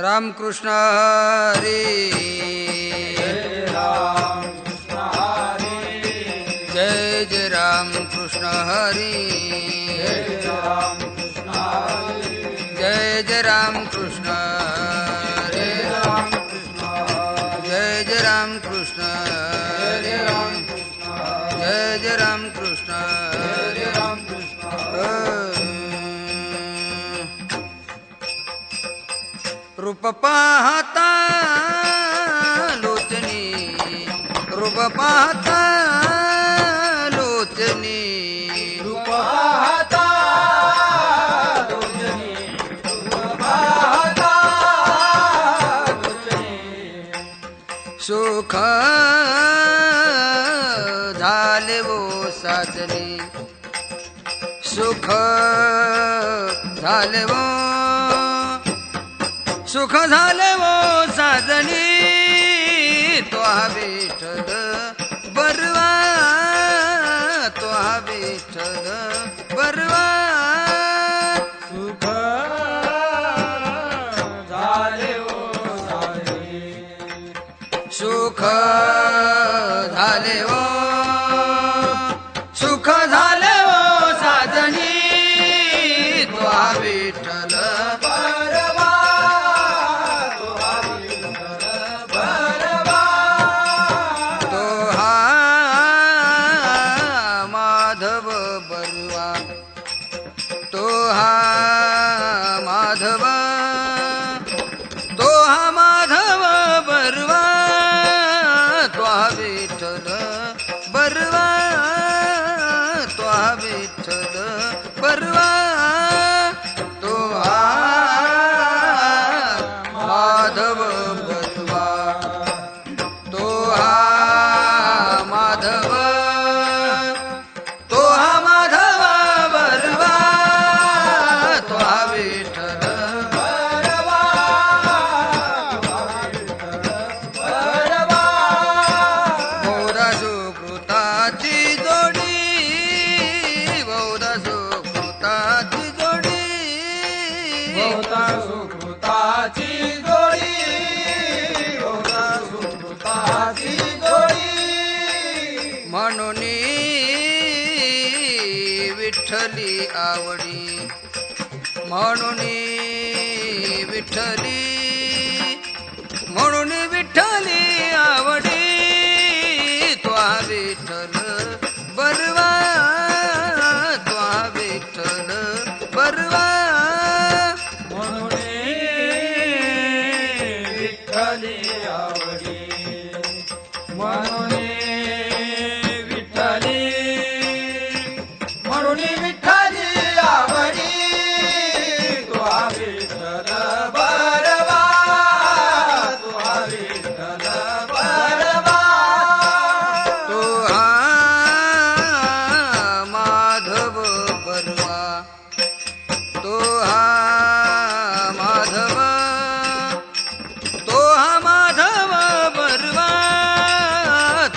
रामकृष्ण हरी जय जय रामकृष्ण हरी जय जय रामकृष्ण हरी जय जय रामकृष्ण हरी जय जय रामकृष्ण हरी रूप पाहता लोचनी रूप पाहता लोचनी रूप पाहता लोचनी रूप पाहता लोचनी सुख झाले वो साजनी सुख झाले वो सुख झाले वो साजनी तो हा विठ्ठल बरवा तो हा विठ्ठल बरवा सुख झाले वो साजनी सुख झाले वो सुख झाले वो साजनी तो हा विठ्ठल म्हणून विठ्ठली आवडी म्हणून विठ्ठली म्हणून विठ्ठली आवडी तो विठ्ठल बरवा तो विठ्ठल बरवा म्हणून विठ्ठली आवडी म्हणून विठ्ठल बरवा तो माधव बरवा तो माधव तो माधव बरवा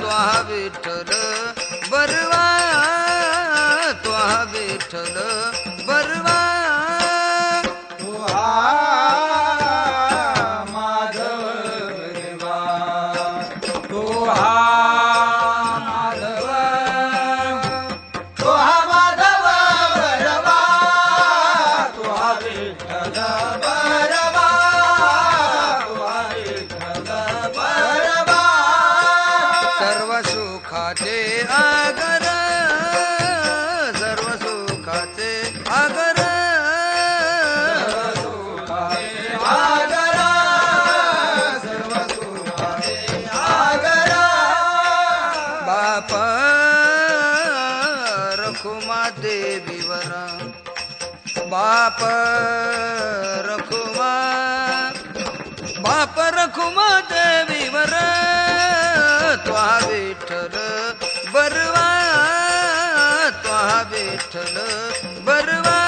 तो विठ्ठल बरवा तो विठ्ठल बरवा सर्व सुखाचे आगर बाप रखुमा देवीवर त्वा विठ्ठल बरवा त्वा विठ्ठल बरवा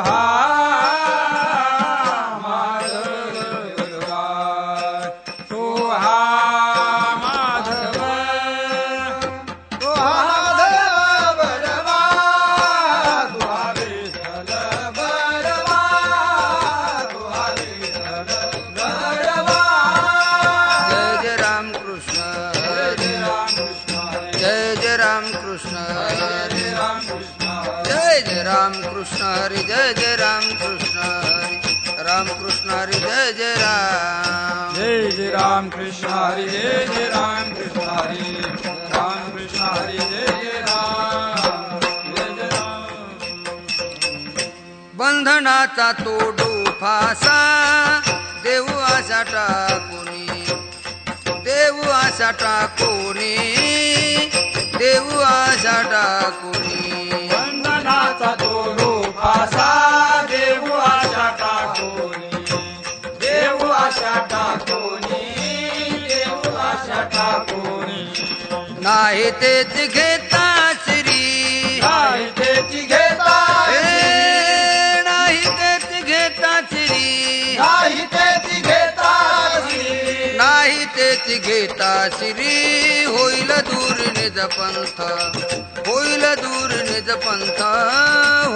हा माधव तो हा माधव तो हा माधव बरवा तो हा विठ्ठल बरवा तो हा विठ्ठल बरवा जय जय राम कृष्ण जय राम कृष्ण हरी जय जय राम कृष्ण जय राम कृष्ण जय जय राम कृष्ण हरी जय जय राम कृष्ण हरी राम कृष्ण हरी जय जय राम राम कृष्ण हरी जय जय राम कृष्ण हरी राम कृष्ण हरी जय जय राम बंधनाचा तोडू फासा देऊ आशा टाकुनी देऊ आशा टाकुनी देऊ आशा टाकुनी बंधनाचा तोडू फासा देऊ आशा टाकोनी देऊ आशा टाकोनी देऊ आशा टाकोनी नाही तेच घेता श्री नाही त्याची घेता नाही तेच घेता श्री नाही त्याची घेता नाही तेच घेता श्री होईल दूर निज पंथ होईल दूर निज पंथ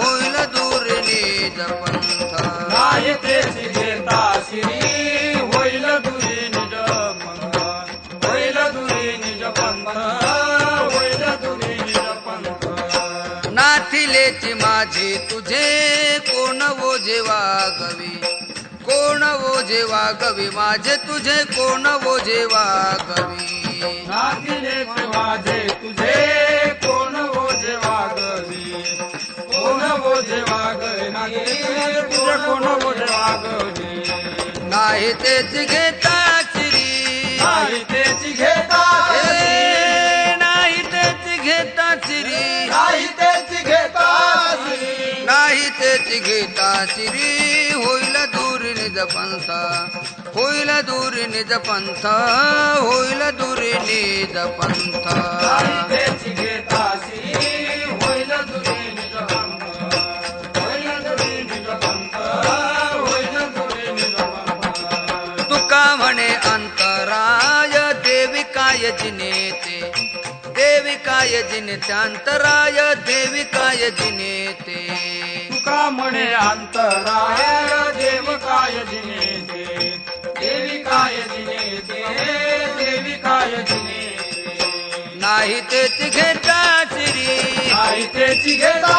होईल दूर निज पंथ नाही त्याची घेता श्री होईल दुरी निज पंथ होईल दुरी निज पंथ होईल दुरी निज पंथ नाथिलेची माझे तुझे कोण ओझे वागवी कोण ओझे वागवी माझे तुझे कोण ओझे वागवी नाथिले माझे तुझे कोण ओझे वागवी कोण ओझे वागवी नाथिले तुझे कोण ओझे वागवी नाही तेच घेता श्री नाही त्याची घेता नाही तेच घेता श्री नाही त्याची घेता नाही तेच घेता श्री होईल दूर निज पंथ होईल दूर निज पंथ होईल दूर निज पंथ नाही त्याची घेता श्री होईल दुरी निज पंथ होईल दुरी निज पंथ होईल दुरी निज पंथ तुका म्हणे अंतराय देवी काय जिनेते देवी काय जिनेते अंतराय देवी काय जिनेते तुका म्हणे अंतराय देव काय जिनेते देवी काय जिनेते देवी काय जिनेते नाही तेच घेता श्री नाही त्याची घेता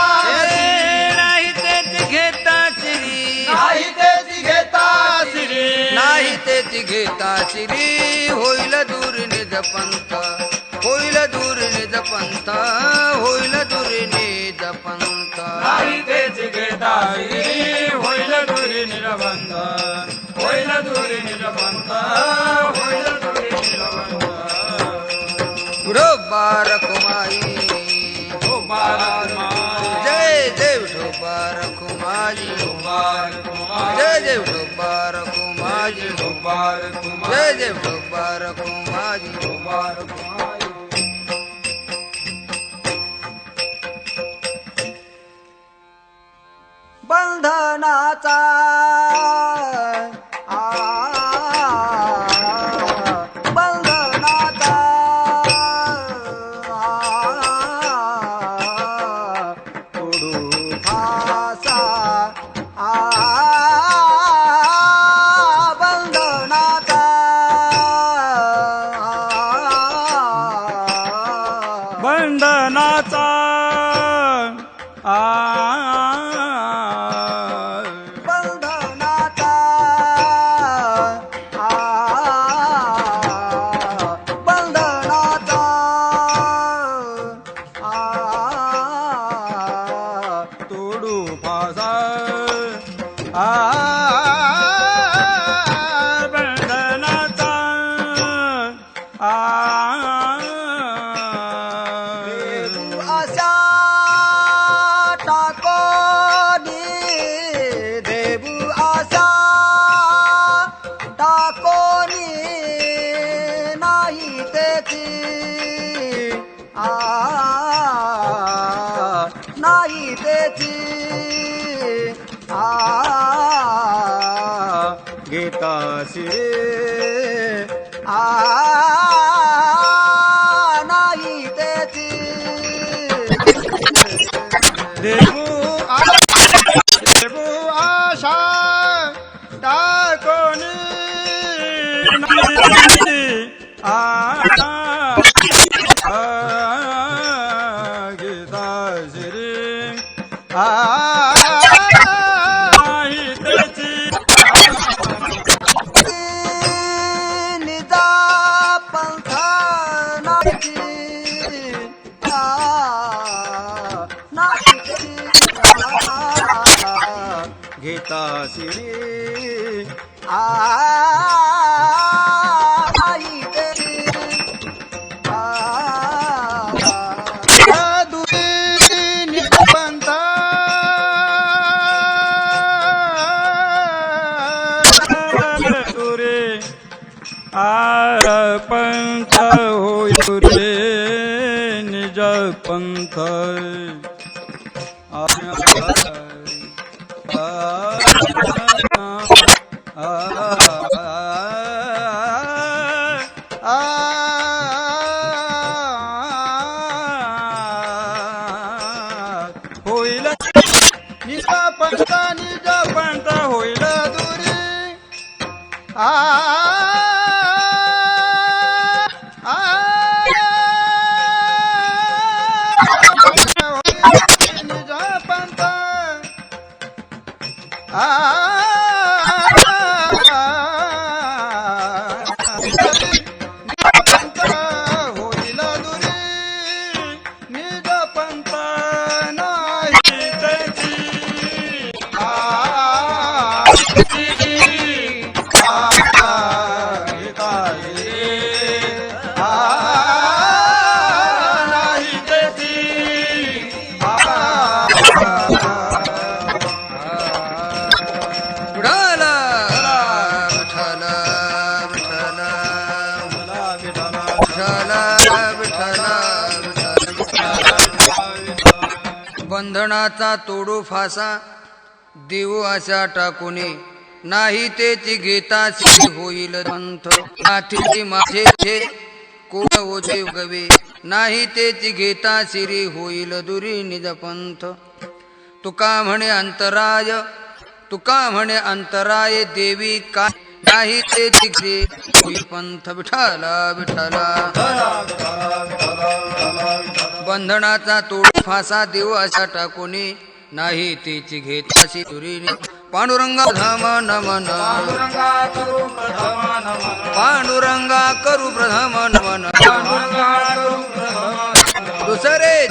नाही तेच घेता श्री नाही त्याची घेता श्री नाही तेच घेता श्री होईल दूर निज पंथ होईल दूर निज पंथ होईल दूर निज पंथ नाही त्याची घेता श्री होईल दुरी निरबंध होईल दुरी निरबंध होईल दुरी निरबंध ढोबा रखुमाई हो बालकुमारी जय देव ढोबा रखुमाई जय देव ढोबा रखुमाई जय देव ढोबा रखुमाई बंधनाचा बंधनाचा तोडू फासा बंधनाचा बंधनाचा बंधनाचा बंधनाचा तोडू फासा बंधनाचा आशा टाकोनी देऊ आशा टाकोनी नाही त्याची नाही त्याची घेतासी नाही त्याची देऊ आशा टाकोनी गीता श्री निजा पंथ नाची घेता श्री आई तेरी निपंथ तुरे पंथ होय रे निज पंथ होईल निज पंथ होईल दुरी निज पंथ होईल दुरी निज पंथ नाही त्याची नाही त्याची विठ्ठल विठ्ठल विठ्ठल विठ्ठल विठ्ठल बंधनाचा तोडू फासा देऊ आशा टाकुनी नाही तेची घेता सिद्धी होईल पंथ आठीची माझे छे कोण ओझे गवे नाही तेची घेता सिरी होईल दुरी निज पंथ तुका म्हणे अंतराय तुका म्हणे अंतराय देवी का नाही तेची घे होईल पंथ विठ्ठला विठ्ठला बंधनाचा तोड फासा देऊ अशा टाकुनी नाही तिची घेताशी तुरीने पांडुरंगा धाम नमन पांडुरंगा करू प्रथम नमन दुसरे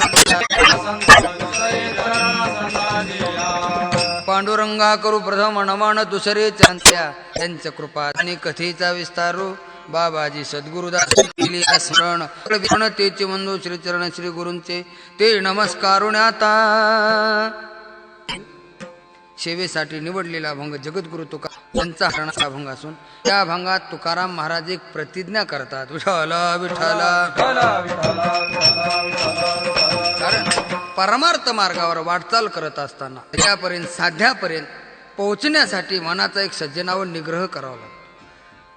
पांडुरंगा करू प्रथम नमन दुसरे चांत्या त्यांच्या कृपा आणि कथेचा विस्तारू बाबाजी सद्गुरुदास केली स्मरण तेचे बंधू श्री चरण श्री गुरूंचे ते नमस्कारून आता सेवेसाठी निवडलेला अभंग जगद्गुरु तुका यांचा हरणाचा अभंग असून त्या अभंगात तुकाराम महाराज एक प्रतिज्ञा करतात विठ्ठल विठ्ठल कारण परमार्थ मार्गावर वाटचाल करत असताना त्यापर्यंत साध्यापर्यंत पोहोचण्यासाठी मनाचा एक सज्जनावर निग्रह करावा लागतो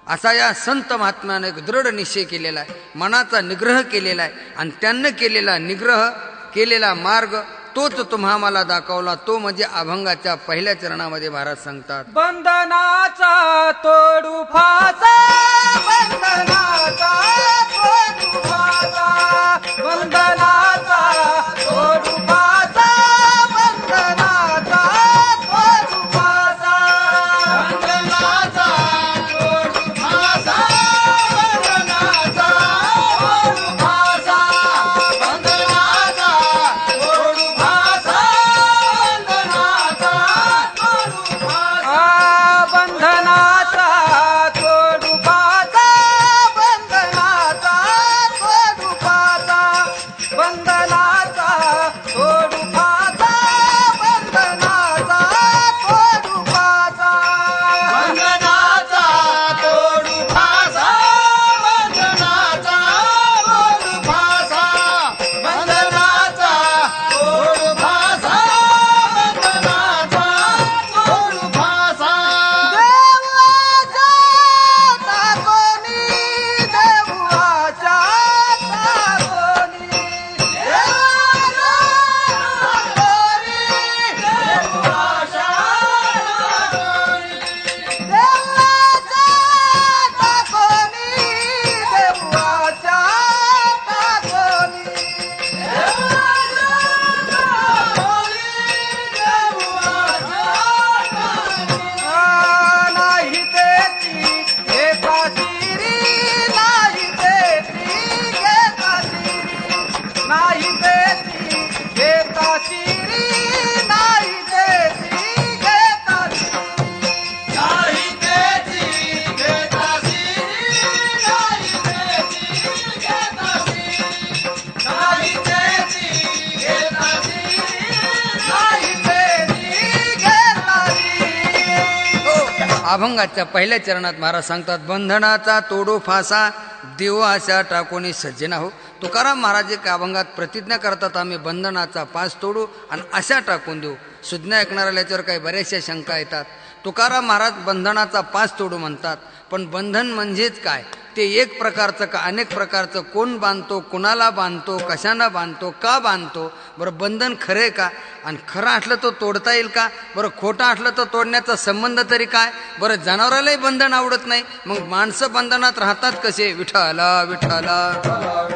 असा या संत महात्म्याने एक दृढ निश्चय केलेला आहे मनाचा निग्रह केलेला आहे आणि त्यांनी केलेला निग्रह केलेला मार्ग तोच तुम्हा मला दाखवला तो म्हणजे अभंगाच्या पहिल्या चरणामध्ये महाराज सांगतात बंधनाचा तोडू फासा बंधनाचा तोडू फासा बंधनाचा तोडू फासा बंधनाचा तोडू फासा बंधनाचा तोडू फासा बंधनाचा तोडू फासा बंधनाचा तोडू फासा बंधनाचा तोडू फासा बंधनाचा तोडू फासा बंधनाचा तोडू फासा बंधनाचा अभंगाच्या पहिल्या चरणात महाराज सांगतात, बंधनाचा तोडू फासा देव अशा टाकोनी सज्जना हो. तुकाराम महाराज एक अभंगात प्रतिज्ञा करतात, आम्ही बंधनाचा पास तोडू आणि अशा टाकून देऊ. सुज्ञा ऐकणाऱ्याला याच्यावर काही बऱ्याचशा शंका येतात. तुकाराम महाराज बंधनाचा पास तोडू म्हणतात, पण बंधन म्हणजेच काय, ते एक प्रकारचं का अनेक प्रकारचं, कोण बांधतो, कुणाला बांधतो, कशाला बांधतो, का बांधतो, बरं बंधन खरं आहे का, आणि खरं असलं तर तोडता येईल का, बरं खोटं असलं तर तोडण्याचा संबंध तरी काय, बरं जनावरालाही बंधन आवडत नाही, मग माणसं बंधनात राहतात कसे, विठ्ठला विठ्ठला.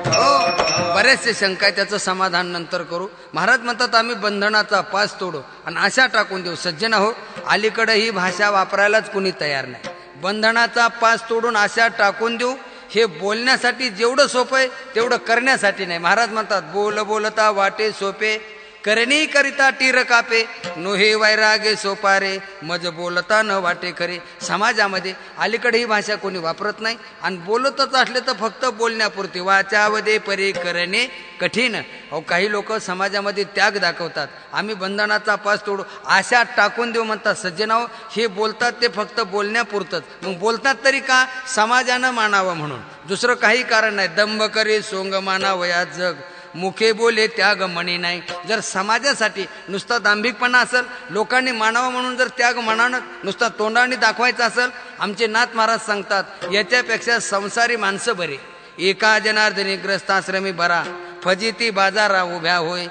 हो, बरेचसे शंका आहे, त्याचं समाधान नंतर करू. महाराज म्हणतात आम्ही बंधनाचा पास तोडू आणि आशा टाकून देऊ. सज्जन हो, अलीकडे ही भाषा वापरायलाच कुणी तयार नाही. बंधनाचा पास तोडून आशा टाकून देऊ हे बोलण्यासाठी जेवढं सोपं आहे तेवढं करण्यासाठी नाही. महाराज म्हणतात, बोल बोलता वाटे सोपे, करणी करिता टीर कापे, नोहे वैरागे सोपारे, मज बोलता न वाटे खरे. समाजामध्ये अलीकडे ही भाषा कोणी वापरत नाही आणि बोलतच असले तर फक्त बोलण्यापुरती. वाचावदे परी करणे कठीण. अहो, काही लोक समाजामध्ये त्याग दाखवतात, आम्ही बंधनाचा पास तोडू आशा टाकून देऊ म्हणतात. सज्जनाव, हे बोलतात ते फक्त बोलण्यापुरतंच. मग बोलतात तरी का, समाजानं मानावं म्हणून, दुसरं काही कारण नाही. दंभ करे सोंग मानावया जग, मुखे बोले त्याग म्हणी नाही. जर समाजासाठी नुसता दांभिकपणा असेल, लोकांनी मानावं म्हणून जर त्याग म्हणानं नुसता तोंडाने दाखवायचं असेल, आमचे नाथ महाराज सांगतात याच्यापेक्षा संसारी माणसं बरे. एका जनार्दनी ग्रस्ताश्रमी बरा, फजिती बाजारा उभ्या होय.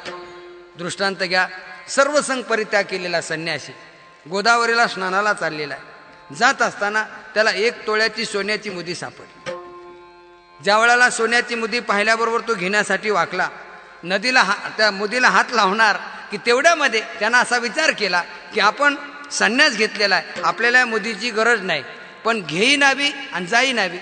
दृष्टांत घ्या, सर्व संघ परित्याग केलेला संन्यासी गोदावरीला स्नानाला चाललेला आहे. जात असताना त्याला 1 तोळ्याची सोन्याची मुदी सापडली. ज्या वेळेला सोन्याची मुदी पाहिल्याबरोबर तो घेण्यासाठी वाकला, नदीला त्या मुदीला हात लावणार की तेवढ्यामध्ये त्यानं असा विचार केला की आपण संन्यास घेतलेला आहे, आपल्याला या मुदीची गरज नाही, पण घेई नावी आणि जाई नावी.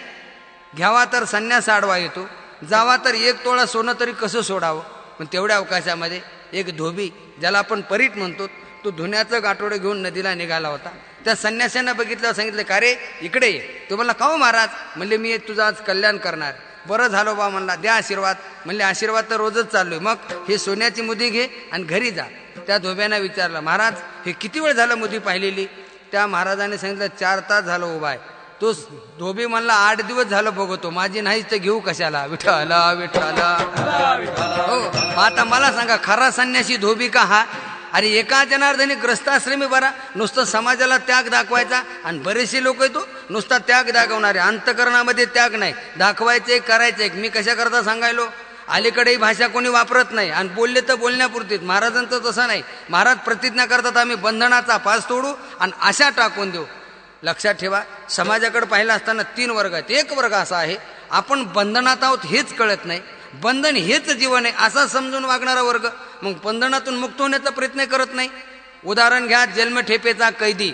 घ्यावा तर संन्यास आडवा येतो, जावा तर 1 तोळा सोनं तरी कसं सोडावं. पण तेवढ्या अवकाशामध्ये एक धोबी, ज्याला आपण परीट म्हणतो, तो धुण्याचं गाठोडं घेऊन नदीला निघाला होता. त्या संन्याशांना बघितलं, सांगितलं, का रे इकडे ये. तो म्हणला, का हो महाराज. म्हणले, मी तुझं आज कल्याण करणार. बरं झालं बा म्हणला, द्या आशीर्वाद. म्हणले, आशीर्वाद तर रोजच चाललोय, मग हे सोन्याची मुदी घे आणि घरी जा. त्या धोब्यानं विचारलं, महाराज हे किती वेळ झालं मुदी पाहिलेली. त्या महाराजाने सांगितलं, 4 तास झालं उभा आहे. तो धोबी म्हणला, 8 दिवस झालं बघतो, माझी नाहीच तर घेऊ कशाला. विठ्ठला विठ्ठला. हो, आता मला सांगा, खरा संन्यासी धोबी का हा. अरे एका जनार्दनी ग्रस्ताश्रमी बरा, नुसतं समाजाला त्याग दाखवायचा. आणि बरेचसे लोक येतो नुसता त्याग दाखवणारे, अंतकरणामध्ये त्याग नाही, दाखवायचे करायचे. मी कशा करता सांगायलो, अलीकडे ही भाषा कोणी वापरत नाही आणि बोलले तर बोलण्यापुरतीच. महाराजांचं तसं नाही. महाराज प्रतिज्ञा करतात, आम्ही बंधनाचा पास तोडू आणि आशा टाकून देऊ. लक्षात ठेवा, समाजाकडे पाहिलं असताना 3 वर्ग आहेत. एक वर्ग असा आहे, आपण बंधनात आहोत हेच कळत नाही, बंधन हेच जीवन आहे असा समजून वागणारा वर्ग. मग बंधनातून मुक्त होण्याचा प्रयत्न करत नाही. उदाहरण घ्या, जन्मठेपेचा कैदी,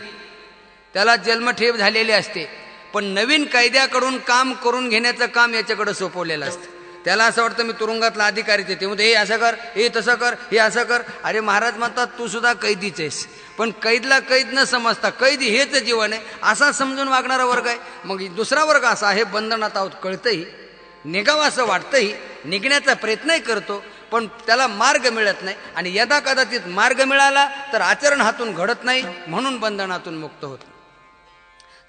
त्याला जन्मठेप झालेली असते, पण नवीन कैद्याकडून काम करून घेण्याचं काम याच्याकडे सोपवलेलं असतं. त्याला असं वाटतं मी तुरुंगातला अधिकारीच आहे, ते म्हणते हे असं कर, हे तसं कर, हे असं कर. अरे महाराज म्हणतात, तू सुद्धा कैदीच आहेस, पण कैदला कैद न समजता कैदी हेच जीवन आहे असा समजून वागणारा वर्ग आहे. मग दुसरा वर्ग असा आहे, बंधनात आहोत कळतंही, निघावं असं वाटतंही, निघण्याचा प्रयत्नही करतो, पण त्याला मार्ग मिळत नाही. आणि यदा कदाचित मार्ग मिळाला तर आचरण हातून घडत नाही, म्हणून बंधनातून मुक्त होत.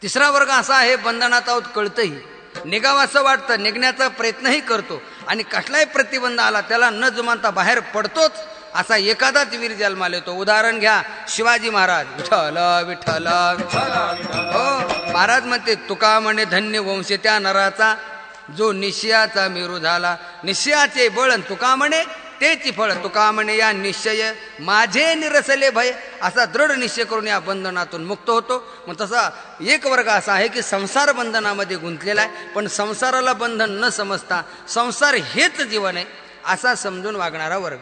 तिसरा वर्ग असा आहे, बंधनात आहोत कळतंही, निघावं असं वाटतं, निघण्याचा प्रयत्नही करतो, आणि कसलाही प्रतिबंध आला त्याला न जुमानता बाहेर पडतोच. असा एखादाच वीर जन्माला येतो. उदाहरण घ्या, शिवाजी महाराज. विठ्ठल विठ्ठल. हो, महाराज म्हणते, तुका म्हणे धन्य वंश त्या नराचा, जो निश्चयाचा मेरू झाला. निश्चयाचे बळण तुका म्हणे तेची फळ. तुका म्हणे या निश्चय माझे निरसले भय. असा दृढ निश्चय करून या बंधनातून मुक्त होतो. मग तसा एक वर्ग असा आहे की संसार बंधनामध्ये गुंतलेला आहे, पण संसाराला बंधन न समजता संसार हेच जीवन आहे असा समजून वागणारा वर्ग.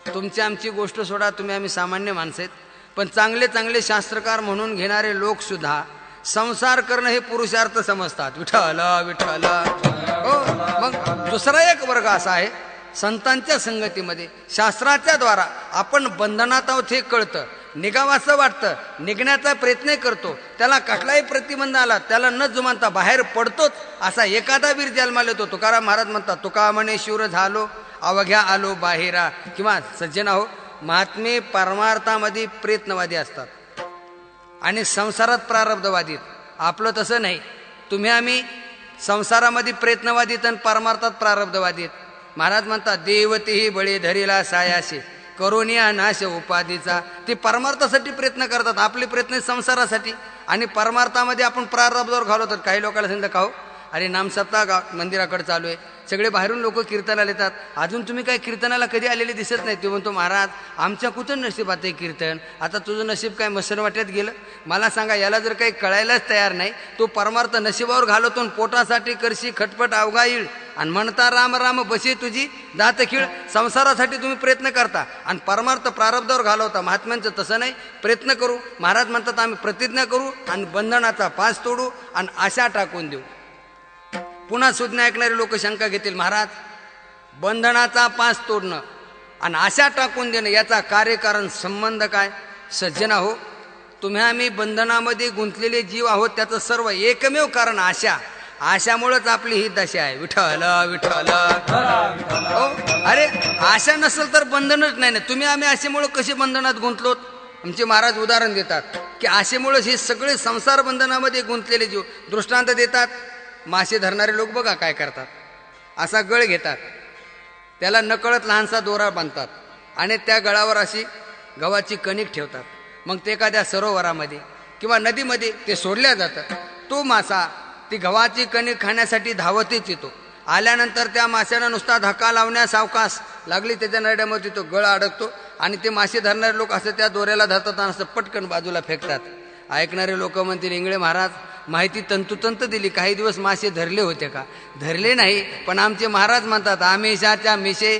तुमची आमची गोष्ट सोडा, तुम्ही आम्ही सामान्य माणसं आहेत, पण चांगले चांगले शास्त्रकार म्हणून घेणारे लोक सुद्धा संसार करणं हे पुरुषार्थ समजतात. विठ्ठल विठ्ठल. हो, मग दुसरा एक वर्ग असा आहे, संतांच्या संगतीमध्ये शास्त्राच्या द्वारा आपण बंधनात आहोत हे कळतं, निघावं असं वाटतं, निघण्याचा प्रयत्न करतो, त्याला कसलाही प्रतिबंध आला त्याला न जुमानता बाहेर पडतोच. असा एखादा वीर जन्माला येतो. तुकाराम महाराज म्हणतात, तुका म्हणे शूर झालो अवघ्या आलो बाहेरा. किंवा सज्जना हो, महात्मे परमार्थामध्ये प्रयत्नवादी असतात. आणि संसारात प्रारब्धवादीत. आपलं तसं नाही. तुम्ही आम्ही संसारामध्ये प्रयत्नवादीत आणि परमार्थात प्रारब्धवादीत. महाराज म्हणतात देवतेही बळी धरीला सायाशी करोनिया नाश उपाधीचा. ते परमार्थासाठी प्रयत्न करतात, आपले प्रयत्न संसारासाठी. आणि परमार्थामध्ये आपण प्रारब्धावर घालवतात. काही लोकांना सांगितलं का हो अरे नामसप्ताह मंदिराकडे चालू आहे, सगळे बाहेरून लोक कीर्तनाला येतात, अजून तुम्ही काय कीर्तनाला कधी आलेले दिसत नाही. ते म्हणतो महाराज आमच्या कुठं नशिबात आहे कीर्तन, आता तुझं नशीब काय मसनवाट्यात गेलं. मला सांगा, याला जर काही कळायलाच तयार नाही, तो परमार्थ नशिबावर घालवतो. पोटासाठी करशी खटपट अवघा येईल आणि म्हणता राम राम बसे तुझी दात खीळ. संसारासाठी तुम्ही प्रयत्न करता आणि परमार्थ प्रारब्धावर घालवता. महात्म्यांचं तसं नाही. प्रयत्न करू. महाराज म्हणतात आम्ही प्रतिज्ञा करू आणि बंधनाचा पास तोडू आणि आशा टाकून देऊ. पुन्हा सुज्ञा ऐकणारे लोक शंका घेतील, महाराज बंधनाचा पास तोडणं आणि आशा टाकून देणं याचा कार्यकारण संबंध काय? सज्जना हो, तुम्ही आम्ही बंधनामध्ये गुंतलेले जीव आहोत. त्याचं सर्व एकमेव कारण आशा. आशामुळेच आपली ही दशा आहे. विठ्ठल विठ्ठल हो. अरे आशा नसेल तर बंधनच नाही ना. तुम्ही आम्ही आशेमुळे कसे बंधनात गुंतलोत? आमचे महाराज उदाहरण देतात की आशेमुळेच हे सगळे संसार बंधनामध्ये गुंतलेले जीव. दृष्टांत देतात. मासे धरणारे लोक बघा काय करतात, असा गळ घेतात, त्याला नकळत लहानसा दोरा बांधतात आणि त्या गळावर अशी गव्हाची कणिक ठेवतात. मग ते एखाद्या सरोवरामध्ये किंवा नदीमध्ये ते सोडल्या जातं. तो मासा ती गव्हाची कणिक खाण्यासाठी धावतच येतो. आल्यानंतर त्या माशानं नुसता धक्का लावण्यास अवकाश लागली त्याच्या नरड्यामध्ये तो गळ अडकतो आणि ते मासे धरणारे लोक असं त्या दोऱ्याला धरतात आणि असं पटकन बाजूला फेकतात. ऐकणारे लोक म्हणतील इंगळे महाराज माहिती तंतुतंत दिली, काही दिवस मासे धरले होते का? धरले नाही, पण आमचे महाराज म्हणतात आमिषाच्या मिशे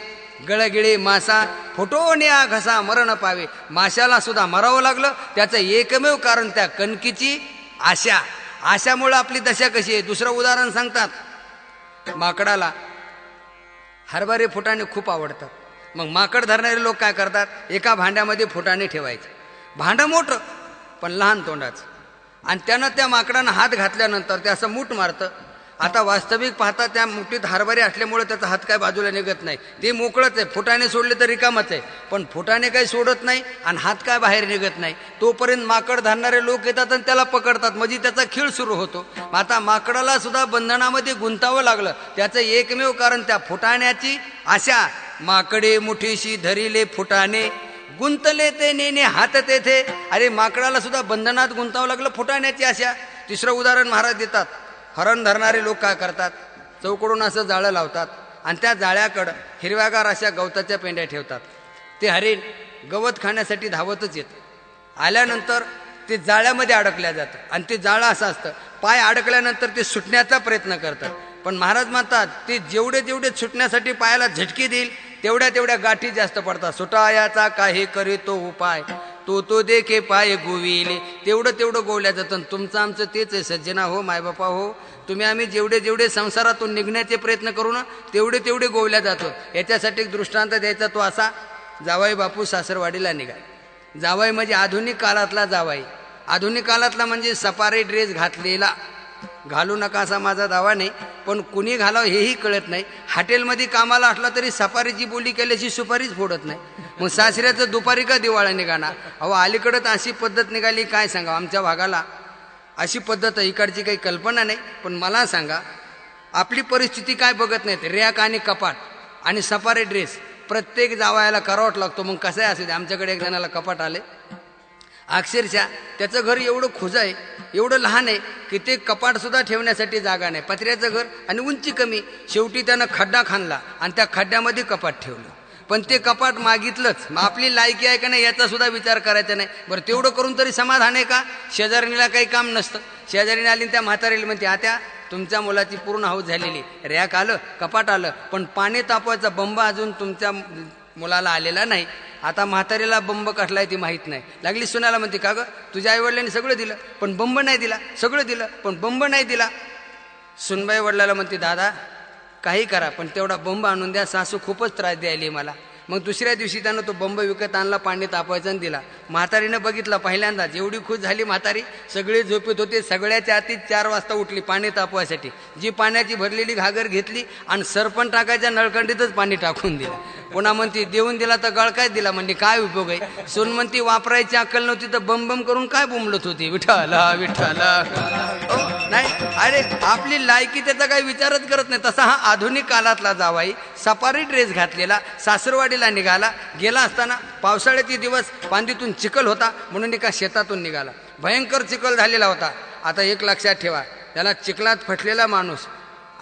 गळगिळे मासा फुटोण्या घसा मरण पावे. माशाला सुद्धा मरावं लागलं. त्याचं एकमेव कारण त्या कणकीची आशा. आशामुळे आपली दशा कशी आहे? दुसरं उदाहरण सांगतात. माकडाला हरभरे फुटाणे खूप आवडतात. मग माकड धरणारे लोक काय करतात, एका भांड्यामध्ये फुटाणे ठेवायचे. भांडं मोठं पण लहान तोंडाचं, आणि त्यानं त्या माकडानं हात घातल्यानंतर ते असं मूठ मारतं. आता वास्तविक पाहता त्या मुठीत हरभरे असल्यामुळे त्याचा हात काय बाजूला निघत नाही, ते मोकळंच आहे. फुटाणे सोडले तर रिकामच आहे, पण फुटाणे काही सोडत नाही आणि हात काय बाहेर निघत नाही. तोपर्यंत माकड धरणारे लोक येतात आणि त्याला पकडतात, म्हणजे त्याचा खेळ सुरू होतो. आता माकडाला सुद्धा बंधनामध्ये गुंतावं लागलं. त्याचं एकमेव कारण त्या फुटाण्याची आशा. माकडे मुठीशी धरिले फुटाणे गुंतले ते नेने हात तेथे. अरे माकडाला सुद्धा बंधनात गुंतावं लागलं, फुटाण्याची आशा. तिसरं उदाहरण महाराज देतात. हरण धरणारे लोक काय करतात, चौकडून असं जाळं लावतात आणि त्या जाळ्याकडं हिरव्यागार अशा गवताच्या पेंड्या ठेवतात. ते हरिण गवत खाण्यासाठी धावतच येतं. आल्यानंतर ते जाळ्यामध्ये अडकल्या जातं आणि ते जाळं असं असतं, पाय अडकल्यानंतर ते सुटण्याचा प्रयत्न करतात. पण महाराज म्हणतात ते जेवढे जेवढे सुटण्यासाठी पायाला झटकी देईल तेवढ्या तेवढ्या गाठी जास्त पडतात. सुटायाचा काही करीतो उपाय तो देखे पाय गोविले. तेवढं तेवढं गोवल्या जातं. तुमचं आमचं तेच आहे सज्जना हो, मायबापा हो. तुम्ही आम्ही जेवढे जेवढे संसारातून निघण्याचे प्रयत्न करू ना तेवढे तेवढे गोवल्या जातो. याच्यासाठी एक दृष्टांत द्यायचा तो असा. जावाई बापू सासरवाडीला निघाले. जावाई म्हणजे आधुनिक काळातला जावाई. आधुनिक काळातला म्हणजे सफारी ड्रेस घातलेला. घालू नका असा माझा दावा नाही, पण कुणी घालावं हेही कळत नाही. हॉटेलमध्ये कामाला असला तरी सफारीची बोली केल्याची सुपारीच फोडत नाही. मग सासऱ्याचं दुपारी का दिवाळा निघाणार? अहो अलीकडं अशी पद्धत निघाली, काय सांगा. आमच्या भागाला अशी पद्धत आहे, इकडची काही कल्पना नाही. पण मला सांगा, आपली परिस्थिती काय बघत नाहीत. रॅक आणि कपाट आणि सफारी ड्रेस प्रत्येक जावयाला करावंच लागतो. मग कसं आहे असू दे. आमच्याकडे एक जणाला कपाट आले, अक्षरशः त्याचं घर एवढं खुज आहे, एवढं लहान आहे की ते कपाटसुद्धा ठेवण्यासाठी जागा नाही. पत्र्याचं घर आणि उंची कमी. शेवटी त्यानं खड्डा खाणला आणि त्या खड्ड्यामध्ये कपाट ठेवलं. पण ते कपाट मागितलंच. मग आपली लायकी आहे का नाही याचा सुद्धा विचार करायचा नाही. बरं तेवढं करून तरी समाधान आहे का? शेजारणीला काही काम नसतं. शेजारीने आली त्या म्हातारीला म्हणते आत्या तुमच्या मुलाची पूर्ण हौस झालेली, रॅक आलं कपाट आलं, पण पाणी तापवायचा बंब अजून तुमच्या मुलाला आलेला नाही. आता म्हातारीला बंब कसलाय ती माहीत नाही. लागली सुनाला म्हणते का गं तुझ्या आईवडिलांनी सगळं दिलं पण बंब नाही दिला, सगळं दिलं पण बंब नाही दिला. सुनबाई वडिलाला म्हणते दादा काही करा पण तेवढा बंब आणून द्या, सासू खूपच त्रास द्यायली मला. मग दुसऱ्या दिवशी त्यानं तो बंब विकत आणला, पाणी तापवायचा आणि दिला. म्हातारीनं बघितलं पहिल्यांदा, जेवढी खुश झाली म्हातारी. सगळे झोपेत होते, सगळ्याच्या आधी 4 वाजता उठली पाणी तापवायसाठी. जी पाण्याची भरलेली घागर घेतली आणि सरपण टाकायच्या नळकंडीतच पाणी टाकून दिलं. पुन्हा म्हणती देऊन दिला तर गळ काय दिला म्हणजे काय उपयोग आहे. सून म्हणती वापरायची अक्कल नव्हती तर बम बम करून काय बोंबलत होती. विठ्ठला विठ्ठला. नाही अरे आपली लायकी त्याचा काही विचारच करत नाही. तसा हा आधुनिक काळातला जावाई सफारी ड्रेस घातलेला सासरवाडीला निघाला. गेला असताना पावसाळ्याचे दिवस पांदीतून चिखल होता म्हणून एका शेतातून निघाला. भयंकर चिखल झालेला होता. आता एक लक्षात ठेवा, त्याला चिखलात फटलेला माणूस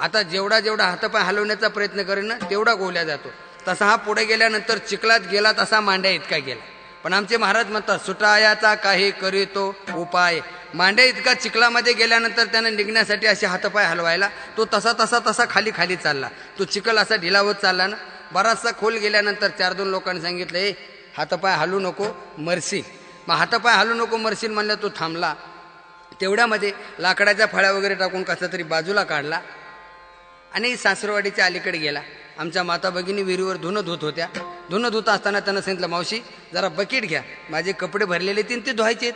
आता जेवढा जेवढा हातपाय हलवण्याचा प्रयत्न करेल ना तेवढा गोवल्या जातो. तसा हा पुढे गेल्यानंतर चिखलात गेला तसा मांड्या इतका गेला. पण आमचे महाराज म्हणतात सुटायाचा काही करीतो उपाय. मांड्या इतका चिखलामध्ये गेल्यानंतर त्यानं निघण्यासाठी असे हातपाय हलवायला तो तसा तसा तसा खाली खाली चालला. तो चिखल असा ढिला होत चालला ना. बराचसा खोल गेल्यानंतर 4-2 लोकांनी सांगितलं हे हातपाय हलू नको मरशील. मग हातपाय हलू नको मरशील म्हणलं. तो थांबला. तेवढ्यामध्ये लाकडाच्या फळ्या वगैरे टाकून कसा तरी बाजूला काढला आणि सासरवाडीच्या अलीकडे गेला. आमच्या माता भगिनी विहिरीवर धुणं धुत होत्या. धुणं धुत असताना त्यानं सांगितलं मावशी जरा बकेट घ्या, माझे कपडे भरलेले ते धुवायचे.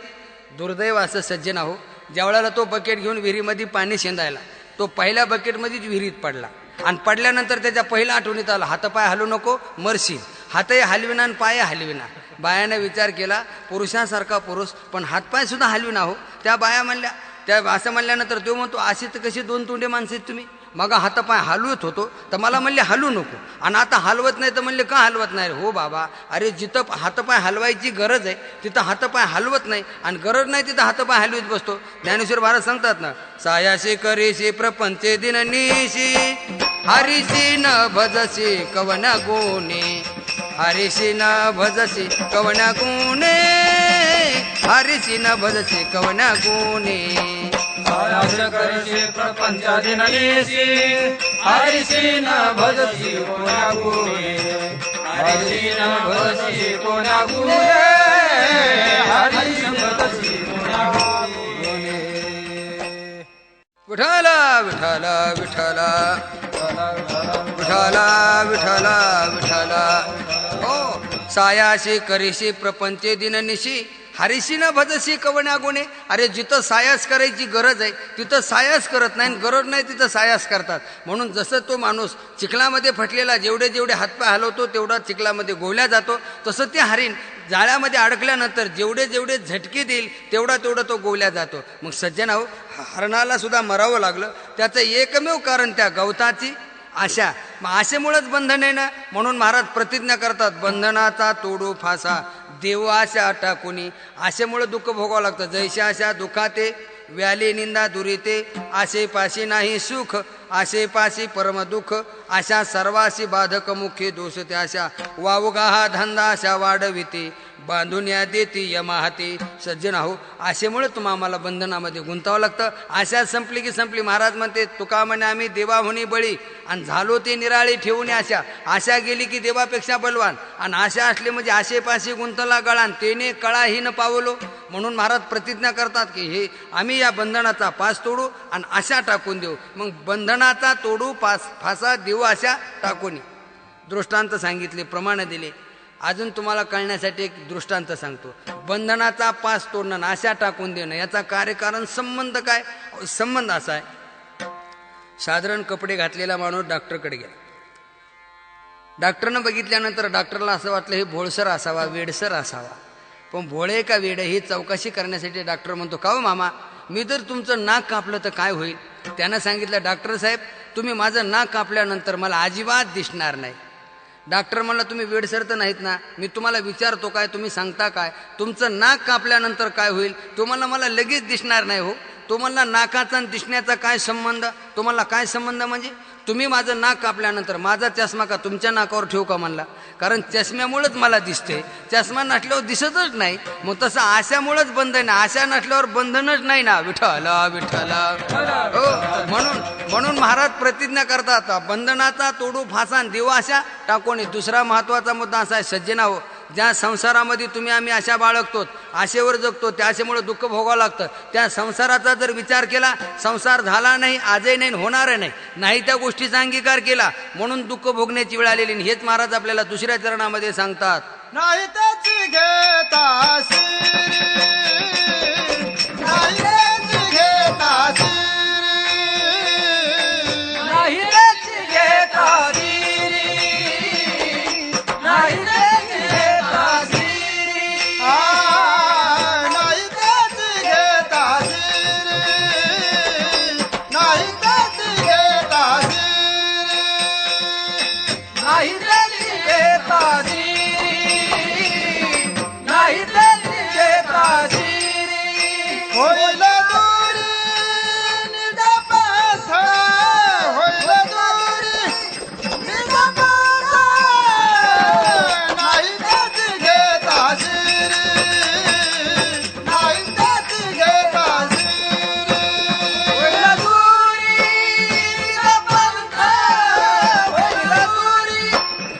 दुर्दैव असं सज्जन आहो, ज्यावेळेला तो बकेट घेऊन विहिरीमध्ये पाणी शेंदायला तो पहिल्या बकेटमध्येच विहिरीत पडला. आणि पडल्यानंतर त्याच्या पहिल्या आठवणीत आलं हातपाय हलू नको मरशील. हातही हलविना आणि पाय हलविना. बायाने विचार केला पुरुषांसारखा पुरुष पण हातपाय सुद्धा हलविना हो. त्या बाया म्हणल्या त्या असं म्हणल्यानंतर तो म्हणतो अशी तर कशी 2 तोंडे माणसं आहेत तुम्ही. मग हातपाय हलवत होतो तर मला म्हणले हलू नको आणि आता हलवत नाही तर म्हणले का हलवत नाही. हो बाबा अरे जिथं हातपाय हलवायची गरज आहे तिथं हातपाय हलवत नाही आणि गरज नाही तिथं हातपाय हलवीत बसतो. ज्ञानेश्वर महाराज सांगतात ना सायाशी करीशी प्रपंचे दिन निशी हरिशी न भजशी कवना गुणे. हरिशी न भजशी कवना गुणे. हरिशी न भजशी कवना गुणे. सायास करशी प्रपंचादिननीसी हरिशी न भजसी कोणा गुणे. हरिशी न भजसी कोणा गुणे. हरिशी न भजसी कोणा गुणे. विठ्ठला विठ्ठला विठ्ठला विठ्ठला विठ्ठला विठ्ठला. हो सायाशी करीशी प्रपंचे दिननिशी हरिशी न भजशी कवण्या गुणे. अरे जिथं सायास करायची गरज आहे तिथं सायास करत नाही, गरज नाही तिथं सायास करतात. म्हणून जसं तो माणूस चिखलामध्ये फटलेला जेवढे जेवढे हातपाय हलवतो तेवढा चिखलामध्ये गोवल्या जातो, तसं ते हरिण जाळ्यामध्ये अडकल्यानंतर जेवढे जेवढे झटके देईल तेवढा तेवढा तो गोवल्या जातो. मग सज्जनाहो हरणाला सुद्धा मरावं लागलं. त्याचं एकमेव कारण त्या गवताची आशा. मग आशेमुळेच बंधन आहे ना. म्हणून महाराज प्रतिज्ञा करतात बंधनाचा तोडू फासा देव आशा टाकुनी. आशेमुळे दुःख भोगावं लागतं. जैसे आशा दुखाते व्याली निंदा दुरिते. आशेपाशी नाही सुख आशेपाशी परम दुःख. आशा सर्वाशी बाधक मुख्य दोष त्याशा. वावगा हा धंदा आशा वाढविते बांधून या देती यमाहाती. सज्जन आहो आशेमुळे तुम्हाला आम्हाला बंधनामध्ये गुंतावं लागतं. आशा संपली की संपली. महाराज म्हणते तुका म्हणे आम्ही देवाहुनी बळी आणि झालो ते निराळी ठेवून आशा. आशा गेली की देवापेक्षा बलवान आणि आशा असली म्हणजे आशेपाशी गुंतला गळान तेने कळाही न पावलो. म्हणून महाराज प्रतिज्ञा करतात की हे आम्ही या बंधनाचा पास तोडू आणि आशा टाकून देऊ. मग बंधनाचा तोडू फासा देऊ आशा टाकून. दृष्टांत सांगितले प्रमाण दिले. अजून तुम्हाला कळण्यासाठी एक दृष्टांत सांगतो. बंधनाचा पास तोडणं आणि आशा टाकून देणं याचा कार्यकारण संबंध काय. संबंध असा आहे साधारण कपडे घातलेला माणूस डॉक्टरकडे गेला. डॉक्टरनं बघितल्यानंतर डॉक्टरला असं वाटलं हे भोळसर असावा वेडसर असावा. पण भोळे का वेड ही चौकशी करण्यासाठी डॉक्टर म्हणतो का हो मामा मी जर तुमचं नाक कापलं तर काय होईल. त्यानं सांगितलं डॉक्टर साहेब तुम्ही माझं नाक कापल्यानंतर मला अजिबात दिसणार नाही. डॉक्टर म्हणला तुम्ही वेडसर तर नाहीत ना. मी तुम्हाला विचारतो काय तुम्ही सांगता काय. तुमचं नाक कापल्यानंतर काय होईल. तुम्हाला मला लगेच दिसणार नाही हो. तुम्हाला नाकाचा आणि दिसण्याचा काय संबंध. तुम्हाला काय संबंध म्हणजे तुम्ही माझं नाक कापल्यानंतर माझा चष्मा का तुमच्या नाकावर ठेवू का म्हणला. कारण चष्म्यामुळेच मला दिसते. चष्मा नसल्यावर दिसतच नाही. मग तसं आशामुळेच बंधन आहे. आशा नसल्यावर बंधनच नाही ना. विठ्ठला विठ्ठला. हो म्हणून महाराज प्रतिज्ञा करतात बंधनाचा तोडू फासा देव आशा टाकून. दुसरा महत्वाचा मुद्दा असा आहे सज्जनाहो ज्या संसारामध्ये तुम्ही आम्ही आशा बाळगतो आशेवर जगतो त्या आशेमुळे दुःख भोगावं लागतं. त्या संसाराचा जर विचार केला संसार झाला नाही आजही नाही होणार नाही त्या गोष्टीचा अंगीकार केला म्हणून दुःख भोगण्याची वेळ आलेली. हेच महाराज आपल्याला दुसऱ्या चरणामध्ये सांगतात नाही त्याची घेता नाही त्याची घेता नाही त्याची घेता होईल दुरी निज पंथ होईल दुरी निज पंथ नाही त्याची घेता शिरी नाही त्याची घेता शिरी होईल दुरी निज पंथ होईल दुरी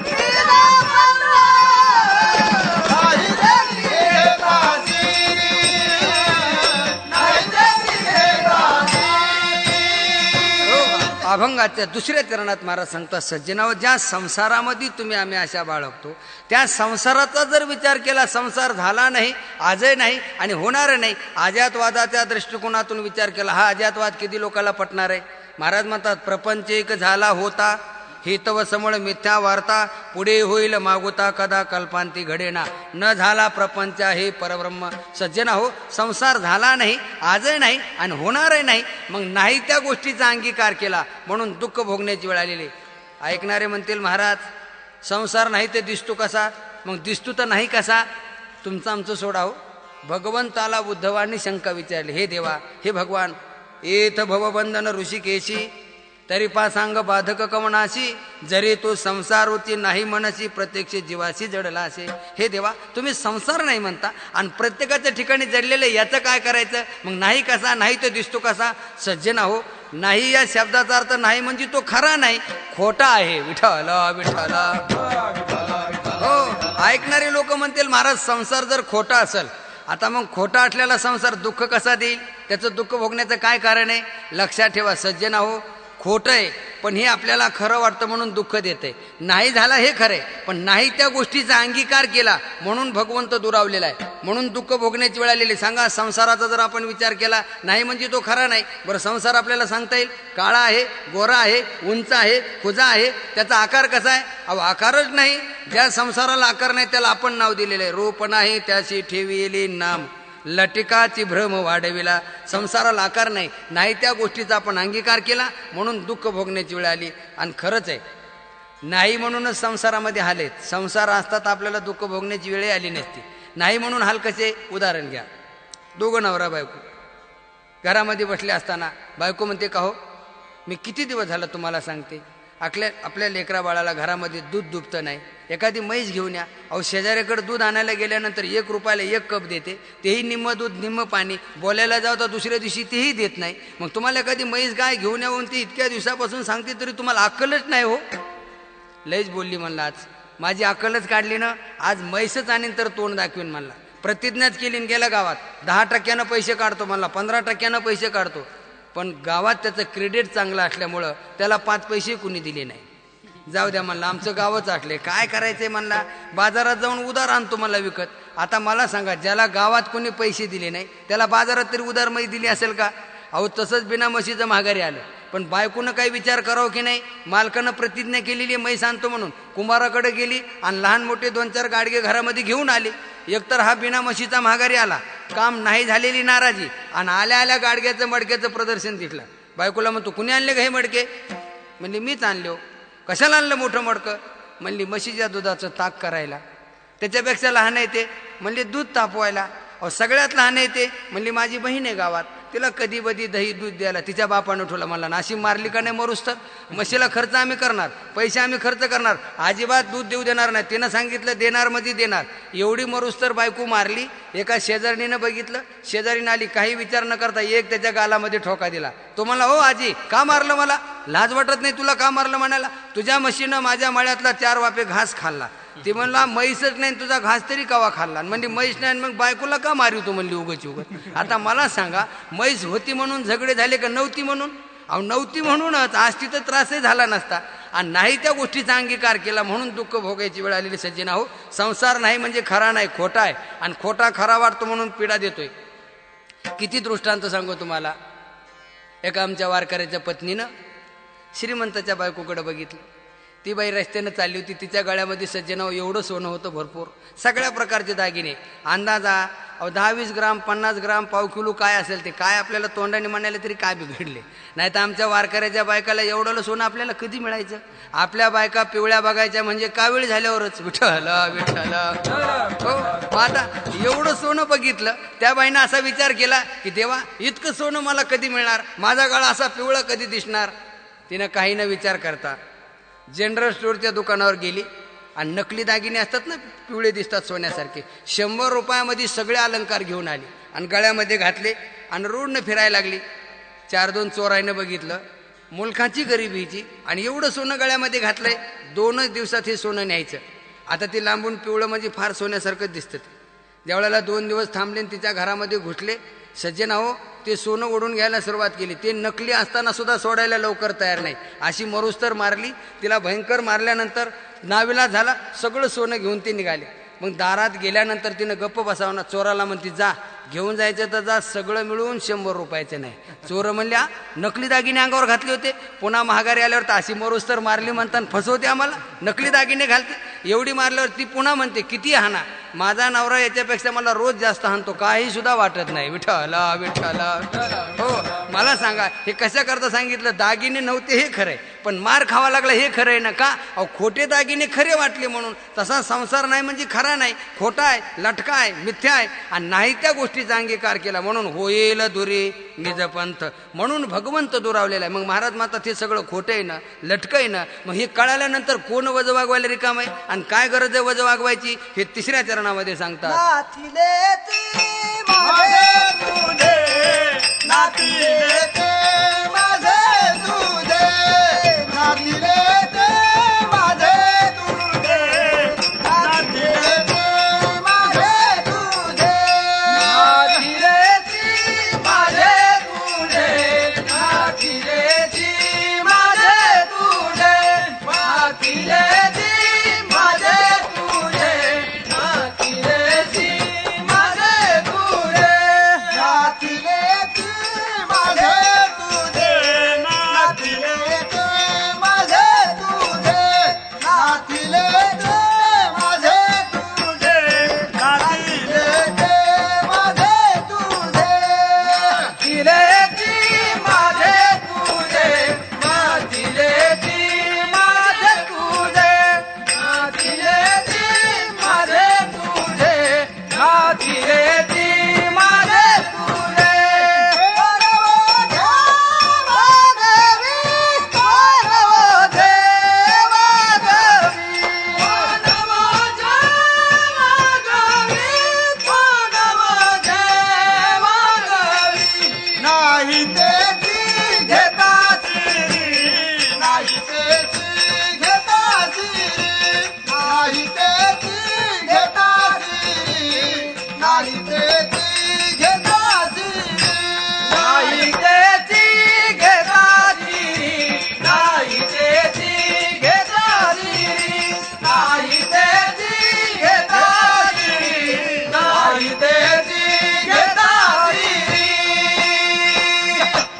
निज पंथ नाही त्याची घेता शिरी नाही त्याची घेता शिरी अभंगाच्या दुसऱ्या चरणात महाराज सांगतात, सज्जनावर ज्या संसारामध्ये तुम्ही आम्ही आशा बाळगतो त्या संसाराचा जर विचार केला, संसार झाला नाही, आजही नाही आणि होणार नाही, अजातवादाच्या दृष्टिकोनातून विचार केला, हा अजातवाद किती लोकांना पटणार आहे? महाराज म्हणतात, प्रपंच एक झाला होता हितव समळ मिथ्या वार्ता, पुढे होईल मागुता कदा कल्पांती घडेना, न झाला प्रपंच हे परब्रह्म. सज्जना हो, संसार झाला नाही, आजही नाही आणि होणारही नाही, मग नाही त्या गोष्टीचा अंगीकार केला म्हणून दुःख भोगण्याची वेळ आलेली. ऐकणारे म्हणतील, महाराज संसार नाही ते दिसतो कसा? मग दिसतो तर नाही कसा? तुमचं आमचं सोडा हो. भगवंताला उद्धवांनी शंका विचारली, हे देवा, हे भगवान, येथ भवबंधन ऋषिकेशी तरी सांग बाधक कवनाशी, जरी तू संसार होती नाही मनसी प्रत्यक्ष जीवाशी जडला असे. हे देवा, तुम्ही संसार नाही म्हणता आणि प्रत्येकाच्या ठिकाणी जडलेले, याचं काय करायचं? मग नाही कसा? नाही तो दिसतो कसा? सज्जना हो, नाही या शब्दाचा अर्थ नाही म्हणजे तो खरा नाही, खोटा आहे. विठ्ठल विठ्ठल. हो, ऐकणारे लोक म्हणतील, महाराज संसार जर खोटा असेल, आता मग खोटा असलेला संसार दुःख कसा देईल? त्याचं दुःख भोगण्याचं काय कारण आहे? लक्षात ठेवा सज्जना हो, खोटं आहे पण हे आपल्याला खरं वाटतं म्हणून दुःख देते. नाही झाला हे खरं आहे, पण नाही त्या गोष्टीचा अंगीकार केला म्हणून भगवंत दुरावलेला आहे, म्हणून दुःख भोगण्याची वेळ आलेली. सांगा, संसाराचा जर आपण विचार केला, नाही म्हणजे तो खरा नाही. बरं, संसार आपल्याला सांगता येईल, काळा आहे, गोरा आहे, उंच आहे, खुजा आहे, त्याचा आकार कसा आहे? अहो, आकारच नाही. ज्या संसाराला आकार नाही त्याला आपण नाव दिलेलं आहे. रूप नाही त्याशी ठेविली नाम, लटिकाची भ्रम वाढविला. संसाराला आकार नाही, नाही त्या गोष्टीचा आपण अंगीकार केला म्हणून दुःख भोगण्याची वेळ आली. आणि खरंच आहे, नाही म्हणूनच संसारामध्ये हाल आहेत. संसार असतात आपल्याला दुःख भोगण्याची वेळ आली नसती. नाही म्हणून हाल कसे? उदाहरण घ्या, दोघं नवरा बायको घरामध्ये बसले असताना बायको म्हणते, का हो, मी किती दिवस झालं तुम्हाला सांगते, आपल्या लेकरा बाळाला घरामध्ये दूध दुभतं नाही, एखादी म्हैस घेऊन या. अहो, शेजाऱ्याकडे दूध आणायला गेल्यानंतर 1 रुपयाला 1 कप देते, तेही निम्म दूध निम्म पाणी. बोलायला जाऊ तर दुसऱ्या दिवशी तेही देत नाही. मग तुम्हाला एखादी म्हैस गाय घेऊन यावून ती इतक्या दिवसापासून सांगते तरी तुम्हाला अक्कलच नाही हो. लईच बोलली म्हणला, आज माझी अक्कलच काढली ना, आज म्हैसच आणीन तर तोंड दाखवीन म्हणला. प्रतिज्ञाच केली आणि गेला गावात. 10% पैसे काढतो म्हणला, 15% पैसे काढतो. पण गावात त्याचं क्रेडिट चांगलं असल्यामुळं त्याला 5 पैसे कुणी दिले नाही. जाऊ द्या म्हणला, आमचं गावच आटले, काय करायचंय म्हणला, बाजारात जाऊन उधार आणतो मला विकत. आता मला सांगा, ज्याला गावात कोणी पैसे दिले नाही त्याला बाजारात तरी उधार मै दिली असेल का? अहो, तसंच बिना म्हशीचं माघारी आलं. पण बायकोनं काही विचार करावं की नाही? मालकानं प्रतिज्ञा केलेली म्हैस आणतो म्हणून, कुंभाराकडे गेली आणि लहान मोठे 2-4 गाडगे घरामध्ये घेऊन आले. एकतर हा बिना म्हशीचा माघारी आला, काम नाही झालेली नाराजी, आणि आल्या आल्या गाडग्याचं मडक्याचं प्रदर्शन दिसलं. बायकोला म्हणतो, कुणी आणले का हे मडके? म्हणली, मीच आणलो. कशाला आणलं मोठं मडकं? म्हणली, म्हशीच्या दुधाचं ताक करायला. त्याच्यापेक्षा लहान आहे ते? म्हणले, दूध तापवायला. अहो, सगळ्यात लहान आहे ते? म्हणली, माझी बहीण आहे गावात, तिला कधी बधी दही दूध द्यायला तिच्या बापानं ठेवलं. मला नाशी मारली का नाही मरूस तर? म्हशीला खर्च आम्ही करणार, पैसे आम्ही खर्च करणार, अजिबात दूध देऊ देणार नाही. तिनं सांगितलं देणार मध्ये देणार. एवढी मरूस तर बायको मारली. एका शेजारीनं बघितलं, शेजारीनं आली, काही विचार न करता एक त्याच्या गालामध्ये ठोका दिला. तो म्हणला, हो आजी, का मारलं मला? लाज वाटत नाही तुला का मारलं म्हणाला? तुझ्या म्हशीनं माझ्या मळ्यातला 4 वाफे घास खाल्ला. ती म्हणला, म्हैसच नाही, तुझा घास तरी कवा खाल्ला? म्हणजे म्हैस नाही, मग बायकोला का मारितो म्हणली उगाची उगाच. आता मला सांगा, म्हैस होती म्हणून झगडे झाले का नव्हती म्हणून? अहो, नव्हती म्हणूनच आज तिथं त्रासही झाला नसता. आणि नाही त्या गोष्टीचा अंगीकार केला म्हणून दुःख भोगायची वेळ आलेली. सज्जना हो, संसार नाही म्हणजे खरा नाही, खोटा आहे, आणि खोटा खरा वाटतो म्हणून पीडा देतोय. किती दृष्टांत सांगू तुम्हाला. एका आमच्या वारकऱ्याच्या पत्नीनं श्रीमंताच्या बायकोकडे बघितलं. ती बाई रस्त्यानं चालली होती, तिच्या गळ्यामध्ये सज्जनाव एवढं सोनं होतं भरपूर, सगळ्या प्रकारचे दागिने. अंदाजा 10-20 ग्राम 50 ग्राम पाव किलो काय असेल ते, काय आपल्याला तोंडाने म्हणाले तरी काय बिघडले. नाही तर आमच्या वारकऱ्याच्या बायकाला एवढं सोनं आपल्याला कधी मिळायचं. आपल्या बायका पिवळ्या बघायच्या म्हणजे कावीळ झाल्यावरच, विठ्ठल विठ्ठल. हो, मग आता एवढं सोनं बघितलं, त्या बाईनं असा विचार केला की देवा इतकं सोनं मला कधी मिळणार, माझा गळा असा पिवळा कधी दिसणार. तिनं काही न विचार करता जनरल स्टोअरच्या दुकानावर गेली आणि नकली दागिने असतात ना, पिवळे दिसतात सोन्यासारखे, 100 रुपयामध्ये सगळे अलंकार घेऊन आली आणि गळ्यामध्ये घातले आणि रोडनं फिरायला लागली. 4-2 चोराईनं बघितलं, मुलखाची गरिबीची, आणि एवढं सोनं गळ्यामध्ये घातलंय, 2च दिवसात हे सोनं न्यायचं. आता ती लांबून पिवळं म्हणजे फार सोन्यासारखंच दिसतं. ज्यावेळेला 2 दिवस थांबले तिच्या घरामध्ये घुसले, सज्जन हो ते सोनं ओढून घ्यायला सुरुवात केली. ते नकली असताना सुद्धा सोडायला लवकर तयार नाही, अशी मरुस्तर मारली. तिला भयंकर मारल्यानंतर नाविलाज झाला, सगळं सोनं घेऊन ते निघाले. मग दारात गेल्यानंतर तिनं गप्प बसावं ना, चोराला म्हणती जा घेऊन जायचं तर जा, सगळं मिळून 100 रुपयाचं नाही. चोर म्हणल्या नकली दागिने अंगावर घातले होते, पुन्हा महागारी आल्यावर तर अशी मरुस्तर मारली म्हणताना फसवते आम्हाला, नकली दागिने घालते. एवढी मारल्यावर ती पुन्हा म्हणते किती हाना, माझा नवरा याच्यापेक्षा मला रोज जास्त हाणतो, काही सुद्धा वाटत नाही. विठ्ठल विठ्ठल. हो, मला सांगा हे कशा करता सांगितलं, दागिने नव्हते हे खरंय, पण मार खावा लागला हे खरंय ना. का? अहो खोटे दागिने खरे वाटले म्हणून. तसा संसार नाही म्हणजे खरा नाही, खोटा आहे, लटका आहे, मिथ्या आहे, आणि नाही त्या गोष्टीचा अंगीकार केला म्हणून होईल दुरी निजपंथ, म्हणून भगवंत दुरावलेला आहे. मग महाराज म्हणतात हे सगळं खोटं आहे ना, लटकं आहे ना. मग हे कळाल्यानंतर कोण वज वागवायला रिकाम आहे आणि काय गरज आहे वज वागवायची, हे 3ऱ्या चरणामध्ये सांगतात. नाथिले ते माझे तुझे, नाथिले ते माझे तुझे, नाथिले ते माझे तुझे, नाथिले ते माझे तुझे, नाथिले माझे तुझे, नाथिले माझे तुझे, नाथिले माझे तुझे, नाथिले माझे तुझे,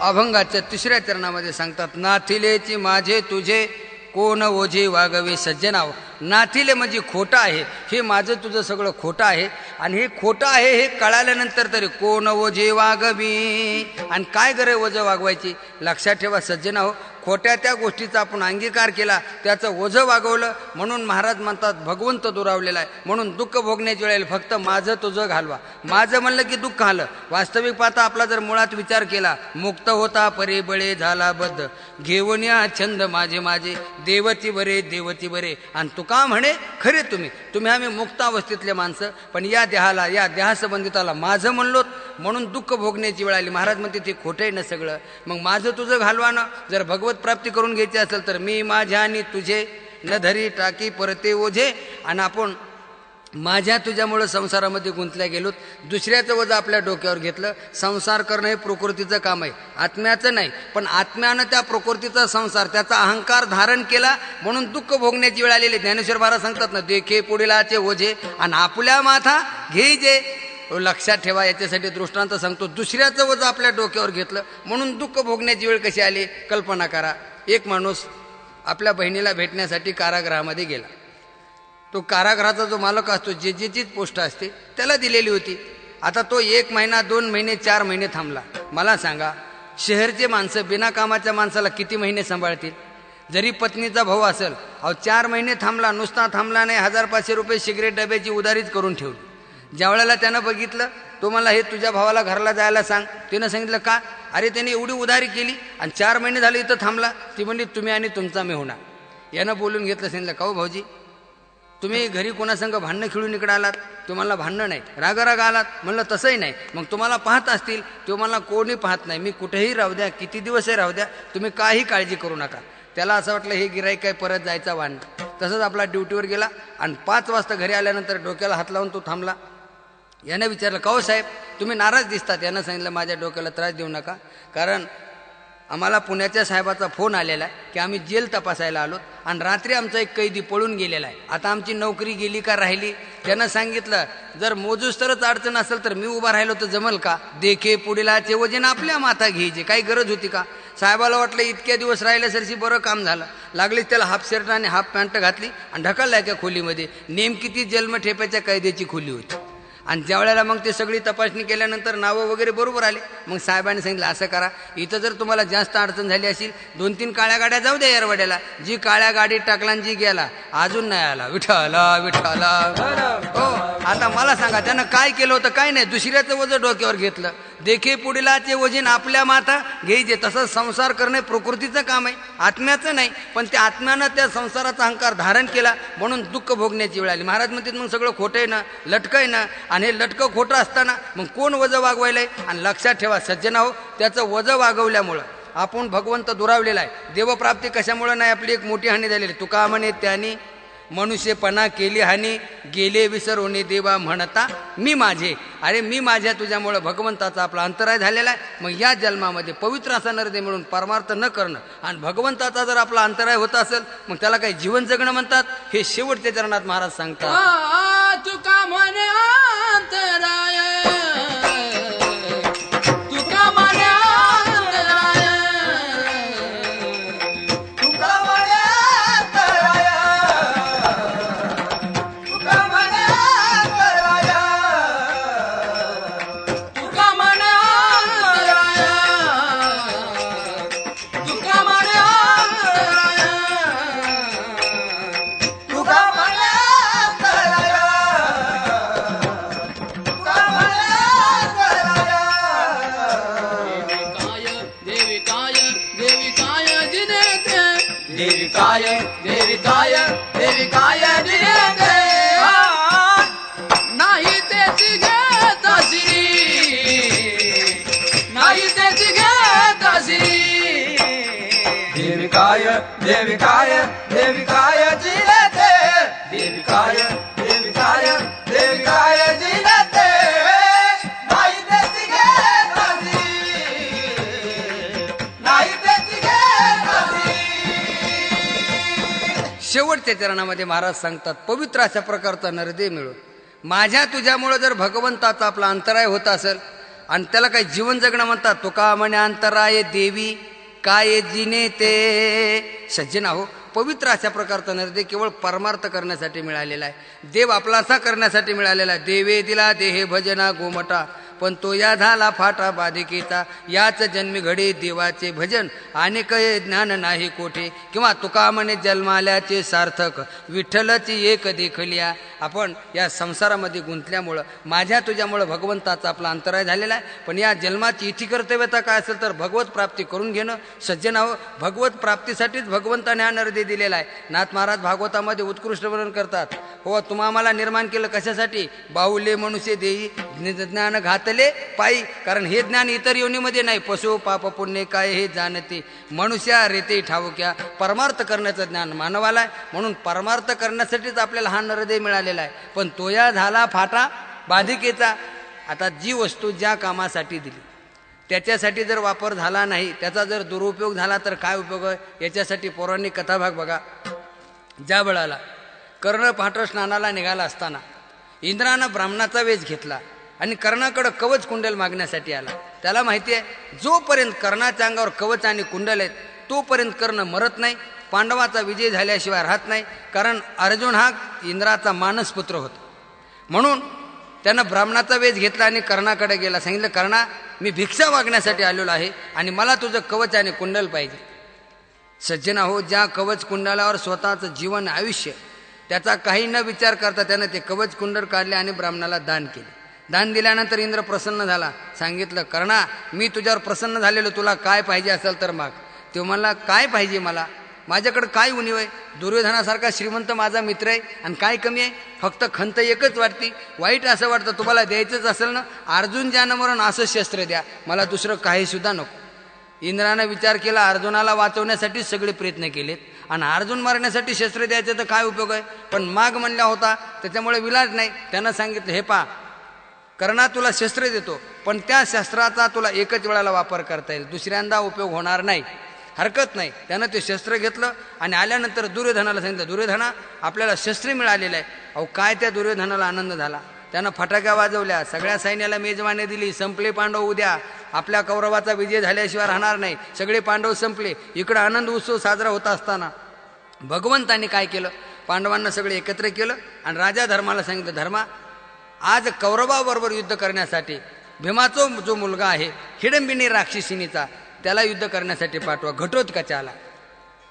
अभंगाच्या 3ऱ्या चरणामध्ये सांगतात, नाथिलेची माझे तुझे कोण ओझे वागवे सज्जनाव. नाथिले म्हणजे खोटं आहे, हे माझं तुझं सगळं खोटं आहे, आणि हे खोटं आहे हे कळाल्यानंतर तरी कोण ओझे वागवी, आणि काय गरज वजं वागवायची. लक्षात ठेवा सज्जनाव, खोट्या त्या गोष्टीचा आपण अंगीकार केला, त्याचं ओझं वागवलं, म्हणून महाराज म्हणतात भगवंत दुरावलेला आहे. म्हणून दुःख भोगण्याची वेळेला फक्त माझं तुझं घालवा. माझं म्हणलं की दुःख आलं. वास्तविक पाहता आपला जर मुळात विचार केला, मुक्त होता परे बळे झाला बद्ध, घेऊन या छंद माझे माझे, देवती बरे देवती बरे. आणि तुका म्हणे खरे तुम्ही आम्ही मुक्त अवस्थेतले माणसं, पण या देहाला या देहासंबंधिताला माझं म्हणलोत म्हणून दुःख भोगण्याची वेळ आली. महाराज म्हणते ते खोटं आहे ना सगळं. मग माझं तुझं घालवा ना. जर भगवत प्राप्ती करून घ्यायची असेल तर मी माझ्या आणि तुझे न धरी टाकी परते ओझे. आणि आपण माझ्या तुझ्यामुळं संसारामध्ये गुंतल्या गेलोत, दुसऱ्याचं वजं आपल्या डोक्यावर घेतलं. संसार करणं हे प्रकृतीचं काम आहे, आत्म्याचं नाही. पण आत्म्यानं त्या प्रकृतीचा संसार, त्याचा अहंकार धारण केला म्हणून दुःख भोगण्याची वेळ आलेली. ज्ञानेश्वर महाराज सांगतात ना, देखे पुढीलाचे ओझे आणि आपल्या माथा घेईजे. लक्षात ठेवा, याच्यासाठी दृष्टांत सांगतो. दुसऱ्याचं वजं आपल्या डोक्यावर घेतलं म्हणून दुःख भोगण्याची वेळ कशी आली, कल्पना करा. एक माणूस आपल्या बहिणीला भेटण्यासाठी कारागृहामध्ये गेला. तो कारागृहाचा जो मालक असतो, ज्याचीच पोस्ट असते त्याला दिलेली होती. आता तो 1 महिना 2 महिने 4 महिने थांबला. मला सांगा, शहरचे माणसं बिना कामाच्या माणसाला किती महिने सांभाळतील? जरी पत्नीचा भाऊ असेल, 4 महिने थांबला, नुसता थांबला नाही, 1000-500 रुपये सिगरेट डब्याची उधारीच करून ठेवली. ज्या वेळेला त्यानं बघितलं, तो मला हे तुझ्या भावाला घरला जायला सांग. तिनं सांगितलं का? अरे त्याने एवढी उधारी केली आणि 4 महिने झाले इथं थांबला. ती म्हणली तुम्ही आणि तुमचा मेहुणा. यानं बोलून घेतलं. सांगितलं का हो भाऊजी, तुम्ही घरी कोणासंग भांडणं खेळून इकडे आलात? तुम्हाला भांडणं नाही, रागाराग आलात? म्हणलं तसंही नाही. मग तुम्हाला पाहत असतील, तो मला कोणी पाहत नाही, मी कुठेही राहू द्या, किती दिवसही राहू द्या, तुम्ही काही काळजी करू नका. त्याला असं वाटलं हे गिऱ्हाईक काय परत जायचा वाण. तसंच आपला ड्युटीवर गेला आणि 5 वाजता घरी आल्यानंतर डोक्याला हात लावून तो थांबला. यानं विचारलं का हो साहेब, तुम्ही नाराज दिसतात. यानं सांगितलं माझ्या डोक्याला त्रास देऊ नका, कारण आम्हाला पुण्याच्या साहेबाचा फोन आलेला आहे की आम्ही जेल तपासायला आलो आणि रात्री आमचा एक कैदी पळून गेलेला आहे. आता आमची नोकरी गेली का राहिली? त्यानं सांगितलं जर मोजूस तरच अडचण असेल तर मी उभा राहिलो तर जमल का? देखे पुढीलाचे वजन आपल्या माथा घ्यायचे, काही गरज होती का? साहेबाला वाटलं इतक्या दिवस राहिल्यासारखी बरं काम झालं. लागलीच त्याला हाफ शर्ट आणि हाफ पॅन्ट घातली आणि ढकलला एका खोलीमध्ये. नेमकी ती जन्मठेप्याच्या कैद्याची खोली होती. आणि ज्या वेळेला मग ते सगळी तपासणी केल्यानंतर नावं वगैरे बरोबर आले. मग साहेबांनी सांगितलं असं करा, इथं जर तुम्हाला जास्त अडचण झाली असेल 2-3 काळ्या गाड्या जाऊ द्या एरवाड्याला. जी काळ्या गाडी टाकला आणि जी गेला अजून नाही आला, विठ्ठला विठ्ठला. हो, आता मला सांगा त्यानं काय केलं होतं? काय नाही, दुसऱ्याचं वजन डोक्यावर घेतलं. देखे पुढीलाचे वजन आपल्या माथा घ्यायचे. तसं संसार करणे प्रकृतीचं काम आहे, आत्म्याचं नाही. पण त्या आत्म्यानं त्या संसाराचा अहंकार धारण केला म्हणून दुःख भोगण्याची वेळ आली. महाराज म्हणतात मग सगळं खोटं आहे ना, लटकं आहे ना. आणि हे लटकं खोटं असताना मग कोण वजं वागवायलंय? आणि लक्षात ठेवा सज्जना हो, त्याचं वजं वागवल्यामुळं आपण भगवंत दुरावलेला आहे. देवप्राप्ती कशामुळं नाही? आपली एक मोठी हानी झालेली. तुका म्हणे त्यानी मनुष्यपणा केली हानी, गेले विसरवणे देवा म्हणता मी माझे. अरे मी माझ्या तुझ्यामुळं भगवंताचा आपला अंतराय झालेला आहे. मग या जन्मामध्ये पवित्र असा नरदे मिळून परमार्थ न करणं आणि भगवंताचा जर आपला अंतराय होत असेल मग त्याला काही जीवन जगणं म्हणतात? हे शेवटच्या चरणात महाराज सांगतात. तुका म्हणे अंतराय, तुका म्हणे अंतराय, तुका म्हणे अंतराय, तुका म्हणे अंतराय, तुका म्हणे अंतराय, तुका म्हणे अंतराय, तुका म्हणे देविकाय देविकाय देविकाय जिनेते, नाही त्याची घेता श्री, नाही त्याची घेता श्री. देविकाय देविकाय देविकाय जिनेते, देविकाय देविकाय देविकाय जिनेते, नाही त्याची घेता श्री, नाही त्याची घेता श्री. शेवटच्या चरणामध्ये महाराज सांगतात पवित्र अशा प्रकारचा नरदेह मिळून माझ्या तुझ्यामुळं जर भगवंताचा आपला अंतराय होत असेल आणि त्याला काही जीवन जगणं म्हणतात. तुका म्हणे अंतराय देवी काय जिने ते. सज्जना हो, पवित्र अशा प्रकारचा नरदेह केवळ परमार्थ करण्यासाठी मिळालेला आहे. देव आपला असा करण्यासाठी मिळालेला आहे. देवे दिला देहे भजना गोमटा, पण तो या झाला फाटा बाधिकेचा. याच जन्मी घडे देवाचे भजन, अनेक ज्ञान नाही कोठे. किंवा तुका म्हणे जन्माल्याचे सार्थक, विठ्ठलची एक देखलिया. आपण या संसारामध्ये गुंतल्यामुळं माझ्या तुझ्यामुळं भगवंताचा आपला अंतराय झालेला आहे. पण या जन्माची इथी कर्तव्यता काय असेल तर भगवत प्राप्ती करून घेणं. सज्जनाव, भगवत प्राप्तीसाठीच भगवंताने हा नरदेह दिलेला आहे. नाथ महाराज भागवतामध्ये उत्कृष्ट वर्णन करतात. हो, तुम्हा आम्हाला निर्माण केलं कशासाठी? बाहुले मनुष्य देई ज्ञान घातले पायी. कारण हे ज्ञान इतर योनीमध्ये नाही. पशु पाप पुण्य काय हे जाणते, मनुष्या रेते ठाऊक्या. परमार्थ करण्याचं ज्ञान मानवाला आहे. म्हणून परमार्थ करण्यासाठीच आपल्याला हा नरदेह मिळालेला आहे. पण तो या झाला फाटा बाधिकेचा. आता जी वस्तू ज्या कामासाठी दिली त्याच्यासाठी जर वापर झाला नाही, त्याचा जर दुरुपयोग झाला तर काय उपयोग आहे? याच्यासाठी पौराणिक कथाभाग बघा. ज्या वेळाला कर्ण पहाटे स्नानाला निघाला असताना इंद्रानं ब्राह्मणाचा वेश घेतला आणि कर्णाकडं कवच कुंडल मागण्यासाठी आला. त्याला माहिती आहे जोपर्यंत कर्णाच्या अंगावर कवच आणि कुंडल आहेत तोपर्यंत कर्ण मरत नाही. पांडवाचा विजय झाल्याशिवाय राहत नाही. कारण अर्जुन हा इंद्राचा मानसपुत्र होता. म्हणून त्यानं ब्राह्मणाचा वेश घेतला आणि कर्णाकडे गेला. सांगितलं, कर्णा, मी भिक्षा मागण्यासाठी आलेलो आहे आणि मला तुझं कवच आणि कुंडल पाहिजे. सज्जना हो, ज्या कवच कुंडलावर स्वतःचं जीवन आयुष्य त्याचा काही न विचार करता त्यानं ते कवच कुंडल काढले आणि ब्राह्मणाला दान केले. दान दिल्यानंतर इंद्र प्रसन्न झाला. सांगितलं, कर्णा, मी तुझ्यावर प्रसन्न झालेलो, तुला काय पाहिजे असेल तर माग. तो म्हणला, काय पाहिजे मला? माझ्याकडे काय उणीव आहे? दुर्योधनासारखा श्रीमंत माझा मित्र आहे आणि काय कमी आहे? फक्त खंत एकच वाटती, वाईट असं वाटतं, तुम्हाला द्यायचंच असेल ना, अर्जुन ज्यानं मरण असं शस्त्र द्या, मला दुसरं काही सुद्धा नको. इंद्रानं विचार केला, अर्जुनाला वाचवण्यासाठी सगळे प्रयत्न केलेत आणि अर्जुन मारण्यासाठी शस्त्र द्यायचं तर काय उपयोग आहे? पण माग म्हणला होता, त्याच्यामुळे विलाज नाही. त्यानं सांगितलं, हे पा कर्णा, तुला शस्त्र देतो, पण त्या शस्त्राचा तुला एकच वेळाला वापर करता येईल, दुसऱ्यांदा उपयोग होणार नाही. हरकत नाही. त्यानं ते शस्त्र घेतलं आणि आल्यानंतर दुर्योधनाला सांगितलं, दुर्योधना, आपल्याला शस्त्र मिळालेलं आहे. अहो, काय त्या दुर्योधनाला आनंद झाला. त्यानं फटाक्या वाजवल्या, सगळ्या सैन्याला मेजवानी दिली. संपले पांडव, उद्या आपल्या कौरवाचा विजय झाल्याशिवाय राहणार नाही. सगळे पांडव संपले. इकडं आनंद उत्सव साजरा होत असताना भगवंतांनी काय केलं, पांडवांना सगळे एकत्र केलं आणि राजा धर्माला सांगितलं, धर्मा, आज कौरवाबरोबर युद्ध करण्यासाठी भीमाचा जो मुलगा आहे हिडंबिनी राक्षसिनीचा, त्याला युद्ध करण्यासाठी पाठवा, घटोत्कचाला.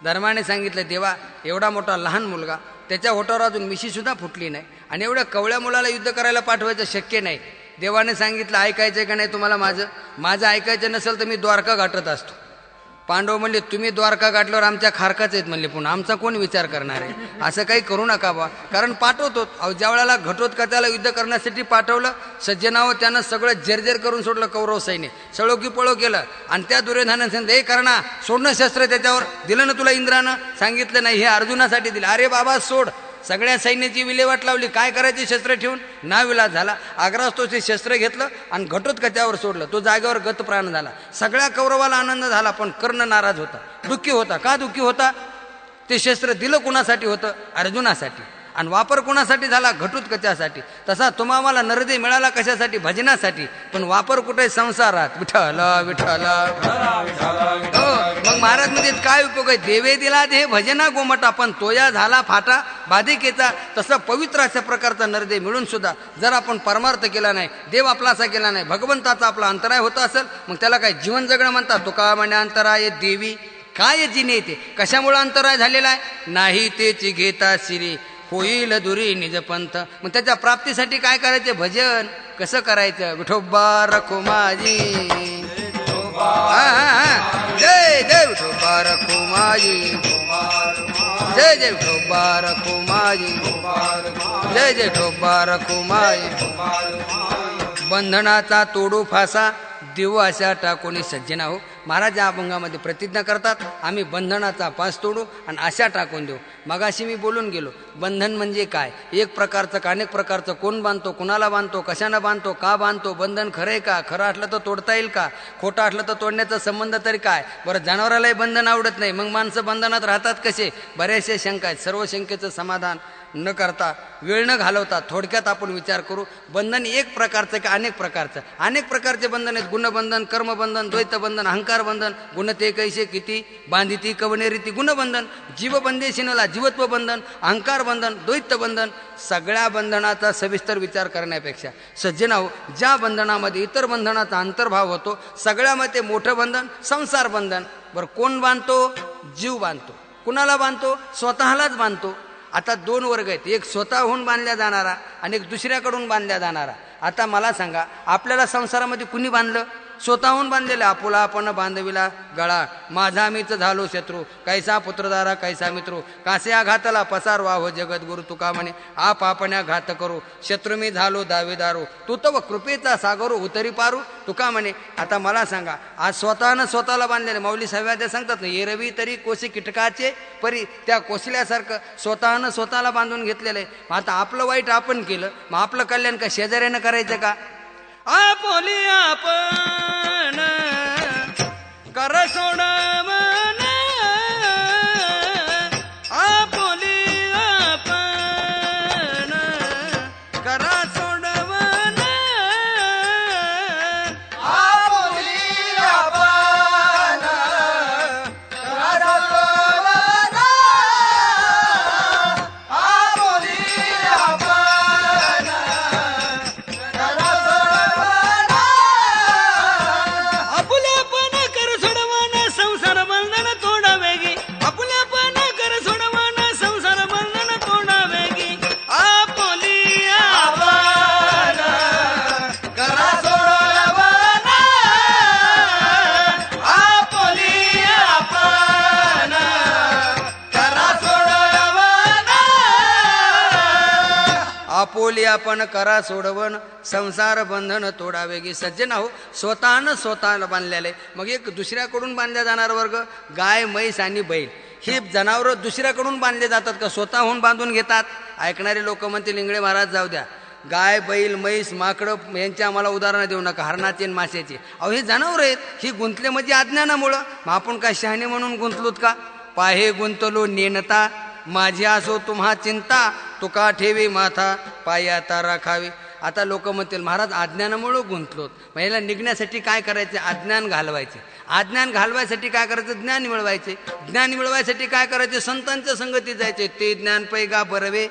धर्माने सांगितलं, देवा, एवढा मोठा लहान मुलगा, त्याच्या होटावर अजून मिशीसुद्धा फुटली नाही आणि एवढ्या कवळ्या मुलाला युद्ध करायला पाठवायचं शक्य नाही. देवाने सांगितलं, ऐकायचं का नाही तुम्हाला? माझं ऐकायचं नसेल तर मी द्वारका गाठत असतो. पांडव म्हणले, तुम्ही द्वारका गाठल्यावर आमच्या खारकाच आहेत म्हणले, पण आमचा कोण विचार करणार आहे? असं काही करू नका बा, कारण पाठवतो. अहो, ज्या वेळेला घटोत्कचाला युद्ध करण्यासाठी पाठवलं, सज्जनावर त्यानं सगळं जर्जर करून सोडलं. कौरव सैन्य सळो की पळो केलं आणि त्या दुर्योधनाने सांगितलं, हे कर्णा, सोडणं शस्त्र त्याच्यावर. दिलं ना तुला इंद्रानं? सांगितलं, नाही, हे अर्जुनासाठी दिलं. अरे बाबा, सोड. सगळ्या सैन्याची विल्हेवाट लावली. काय करायचे शस्त्र ठेवून? नाविलाज झाला. आग्रास तो ते शस्त्र घेतलं आणि घटोत्कचावर सोडलं. तो जागेवर गतप्राण झाला. सगळ्या कौरवाला आनंद झाला, पण कर्ण नाराज होता, दुःखी होता. का दुःखी होता? ते शस्त्र दिलं कुणासाठी होतं? अर्जुनासाठी. आणि वापर कोणासाठी झाला? घटोत्कचासाठी. तसा तुम्हाला नरदे मिळाला कशासाठी? भजनासाठी. पण वापर कुठे? संसारात. विठ्ठल विठ्ठल. मग महाराज म्हणजे काय उपयोग आहे? देवे दिला दे भजना गोमटा, पण तोया झाला फाटा बाधिकेचा. तसं पवित्र अशा प्रकारचा नरदे मिळून सुद्धा जर आपण परमार्थ केला नाही, देव आपला असा केला नाही, भगवंताचा आपला अंतराय होत असेल, मग त्याला काय जीवन जगणं म्हणतात? तुका म्हणे अंतराय देवी काय जिने येते. कशामुळे अंतराय झालेला आहे? नाही तेची घेता शिरी होईल दुरी निज पंथ. मग त्याच्या प्राप्तीसाठी काय करायचे? भजन. कसं करायचं? विठोबा रखो माझी, जय जय विठोबा रखो माझी, जय जय विठोबा रखो माझी, जय जय विठोबा रखो माझी. बंधनाचा तोडू फासा देऊ अशा टाकोनी. सज्जना हो, महाराज या अभंगामध्ये प्रतिज्ञा करतात, आम्ही बंधनाचा पास तोडू आणि आशा टाकून देऊ. मगाशी मी बोलून गेलो, बंधन म्हणजे काय? एक प्रकारचं का अनेक प्रकारचं. कोण बांधतो, कुणाला बांधतो, कशानं बांधतो, का बांधतो? बंधन खरं आहे का? खरं असलं तर तोडता येईल का? खोटं असलं तर तोडण्याचा संबंध तरी काय? बरं, जनावरालाही बंधन आवडत नाही, मग माणसं बंधनात राहतात कसे? बऱ्याचशा शंका आहेत. सर्व शंकेचं समाधान न करता, वेळ न घालवता थोडक्यात आपण विचार करू. बंधन एक प्रकारचं का अनेक प्रकारचं? अनेक प्रकारचे बंधन आहेत. गुणबंधन, कर्मबंधन, द्वैतबंधन, अहंकार बंधन. गुण ते कैसे किती बांधिती कवने रीती. गुणबंधन, जीवबंधेशिनला जीवत्व बंधन, अहंकार बंधन, द्वैत बंधन. सगळ्या बंधनाचा सविस्तर विचार करण्यापेक्षा सज्जना हो, ज्या बंधनामध्ये इतर बंधनाचा अंतर्भाव होतो, सगळ्यामध्ये मोठं बंधन संसार बंधन. बरं, कोण बांधतो? जीव बांधतो. कुणाला बांधतो? स्वतःलाच बांधतो. आता दोन वर्ग आहेत, एक स्वतःहून बांधल्या जाणारा आणि एक दुसऱ्याकडून बांधल्या जाणारा. आता मला सांगा, आपल्याला संसारामध्ये कुणी बांधलं? स्वतःहून बांधलेलं. आपुला आपण बांधविला गळा, माझा मीच झालो शत्रू, कैसा पुत्रदारा कैसा मित्रू, कासे आघातला पसार वाहो जगत गुरु. तुका म्हणे, आप आपण घात करू, शत्रू मी झालो दावेदारू, तू तव कृपेचा सागरू उतरी पारू. तुका म्हणे. आता मला सांगा, आज स्वतःनं स्वतःला बांधलेले माऊली सव्याद्या सांगतात ना, ये रवी तरी कोशी कीटकाचे परी. त्या कोसल्यासारखं स्वतःनं स्वतःला बांधून घेतलेलं आहे. मग आता आपलं वाईट आपण केलं, मग आपलं कल्याण का शेजाऱ्यानं करायचं का? आपोली आपण कर सोडवण, आपोली आपण कर सोडवण, आपुली आपण कर सोडवण, आपोली आपण करा सोडवण संसार बंधन तोडावे गी. सज्जन हो, स्वतःला बांधलेले. मग एक दुसऱ्याकडून बांधल्या जाणार वर्ग गाय, म्हैस आणि बैल, ही जनावरं दुसऱ्याकडून बांधले जातात का स्वतःहून बांधून घेतात? ऐकणारे लोक म्हणतील इंगळे महाराज जाऊ द्या, गाय, बैल, म्हैस, माकडं यांची आम्हाला उदाहरणं देऊ नका, हरणाची आणि माशाची. अहो हे जनावरं आहेत, ही गुंतले म्हणजे अज्ञानामुळं. मग आपण काय शहाणे म्हणून गुंतलोत का? पाहे गुंतलो नेनता माझी असो तुम्हा चिंता, तुका ठेवी माथा पायी आता राखावी. आता लोक म्हणतील महाराज अज्ञानामुळं गुंतलोत. मग याला निघण्यासाठी काय करायचे? अज्ञान घालवायचे. अज्ञान घालवायसाठी काय करायचं? ज्ञान मिळवायचे. ज्ञान मिळवायसाठी काय करायचे? संतांच्या संगतीत जायचे. ते ज्ञान पैगा बरवे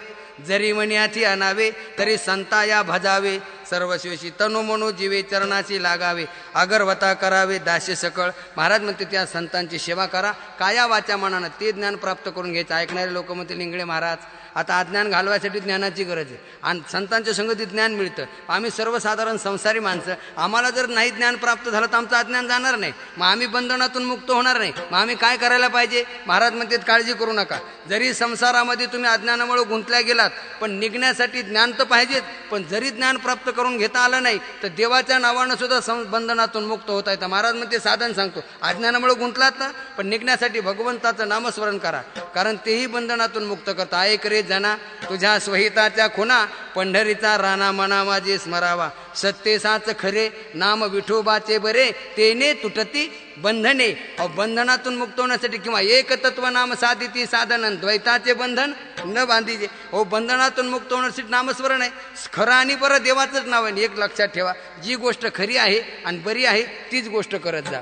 जरी मण्याची आणावे, तरी संता या भजावे. सर्वस्वेशी तनु मनो जीवे चरणाशी लागावे, अगरवता करावे दास्य सकळ. महाराज म्हणते त्या संतांची सेवा करा काया वाचा मनानं, ते ज्ञान प्राप्त करून घ्यायचं. ऐकणारे लोक म्हणते लिंगडे महाराज आता अज्ञान घालवायसाठी ज्ञानाची गरज आहे आणि संतांच्या संगतीत ज्ञान मिळतं. आम्ही सर्वसाधारण संसारी माणसं, आम्हाला जर नाही ज्ञान प्राप्त झालं तर आमचं अज्ञान जाणार नाही, मग आम्ही बंधनातून मुक्त होणार नाही. मग आम्ही काय करायला पाहिजे? महाराज म्हणतात काळजी करू नका. जरी संसारामध्ये तुम्ही अज्ञानामुळे गुंतल्या गेलात, पण निघण्यासाठी ज्ञान तर पाहिजेत. पण जरी ज्ञान प्राप्त करून घेता आलं नाही तर देवाच्या नावानं सुद्धा बंधनातून मुक्त होता येतं. महाराज म्हणते साधन सांगतो, अज्ञानामुळे गुंतलात ना, पण निघण्यासाठी भगवंताचं नामस्मरण करा, कारण तेही बंधनातून मुक्त करतं. ऐक रे जना तुझ्या स्वहिताच्या खुना, पंढरीचा राणा मना माझे स्मरावा. सत्तेसाच खरे नाम विठोबाचे बरे, तेने तुटती बंधने. बंधनातून मुक्त होण्यासाठी किंवा एक तत्व नाम साधिती साधन, द्वैताचे बंधन न बांधीचे. बंधनातून मुक्त होण्यासाठी नामस्मरण आहे खरं आणि बरं देवाचंच नाव आहे. एक लक्षात ठेवा, जी गोष्ट खरी आहे आणि बरी आहे तीच गोष्ट करत जा.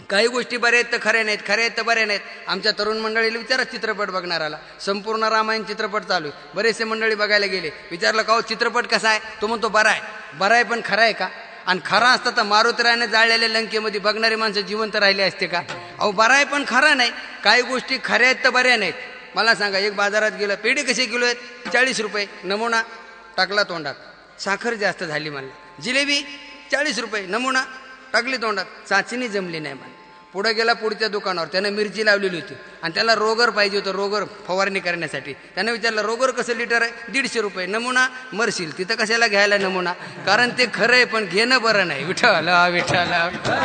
काही गोष्टी बऱ्या आहेत तर खऱ्या नाहीत, खऱ्या आहेत तर बऱ्या नाहीत. आमच्या तरुण मंडळीला विचारा, चित्रपट बघणाराला संपूर्ण रामायण चित्रपट चालू आहे, बरेचसे मंडळी बघायला गेले, विचारलं का हो चित्रपट कसा आहे? तो म्हणतो बरा आहे. बरा आहे पण खरा आहे का? आणि खरा असता तर मारुतीरायाने जाळलेल्या लंकेमध्ये बघणारी माणसं जिवंत राहिले असते का? बरा आहे पण खरा नाही. काही गोष्टी खऱ्या आहेत तर बऱ्या नाहीत. मला सांगा, एक बाजारात गेलं, पेढे कसे किलो आहेत? 40 रुपये. नमुना टाकला तोंडात, साखर जास्त झाली मला. जिलेबी 40 रुपये. नमुना टाकली तोंडात, चाचणी जमली नाही मला. पुढे गेला पुढच्या दुकानावर, त्यानं मिरची लावलेली होती आणि त्याला रोगर पाहिजे होतं, रोगर फवारणी करण्यासाठी. त्यानं विचारलं रोगर कसं लिटर आहे? 150 रुपये. नमुना मरशील, तिथं कशाला घ्यायला नमुना? कारण ते खरं आहे पण घेणं बरं नाही. विठ्ठल विठ्ठल.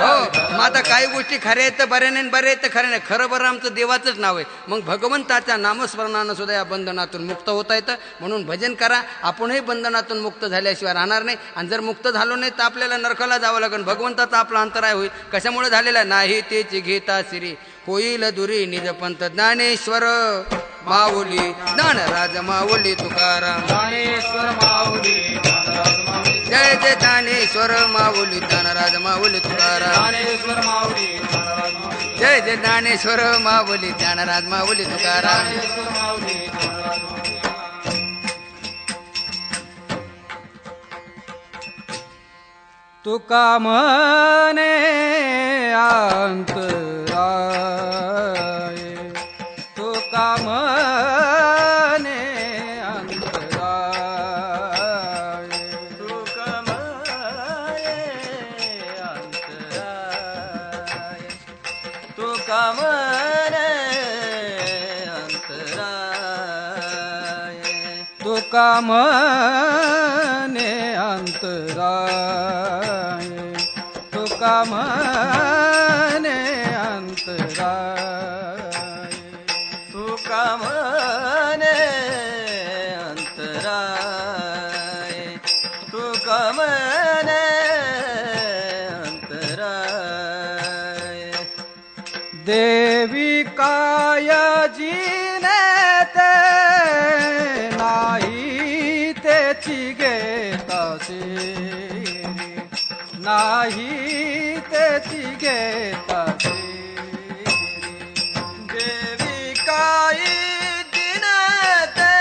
हो, मग आता काही गोष्टी खऱ्या आहेत तर बऱ्या नाही, बऱ्या आहेत तर खऱ्या नाही. खरं बरं आमचं देवाचंच नाव आहे. मग भगवंताच्या नामस्मरणानं सुद्धा या बंधनातून मुक्त होता येतं. म्हणून भजन करा, आपणही बंधनातून मुक्त झाल्याशिवाय राहणार नाही. आणि जर मुक्त झालो नाही तर आपल्याला नरकाला जावं लागेल. भगवंताचा आपला अंतराय होईल. कशामुळे झालेला नाही तेची घेता सिरी, होईल दुरी निज पंथ. ज्ञानेश्वर माऊली ज्ञानराज माऊली तुकाराम, ज्ञानेश्वर माऊली ज्ञानराज माऊली, जय जय ज्ञानेश्वर माऊली ज्ञानराज माऊली तुकाराम, ज्ञानेश्वर माऊली ज्ञानराज माऊली, जय जय ज्ञानेश्वर माऊली ज्ञानराज माऊली तुकाराम. ज्ञानेश्वर माऊली ज्ञानराज माऊली. तुका म्हणे अंतराय, तुका म्हणे अंतराय, तुका म्हणे अंतराय, तुका म्हणे अंतराय, तुका म्हणे अंतराय, तुका म्हणे अंतराय, तुका म्हणे अंतराय, तुका म्हणे अंतराय. देवी काय जिनेते नाही त्याची घेतासी, नाही त्याची घेतासी. देवी काही जिनेते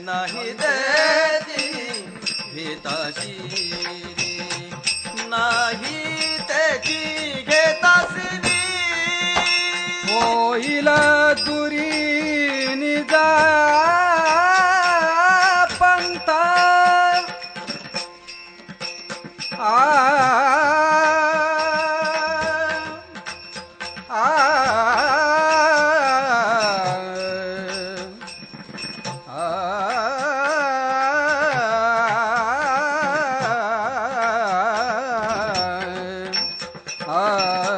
नाही त्याची घेतासी, नाही त्याची घेतासी. होईल दुरी निजा पंथ, आ आ आ आ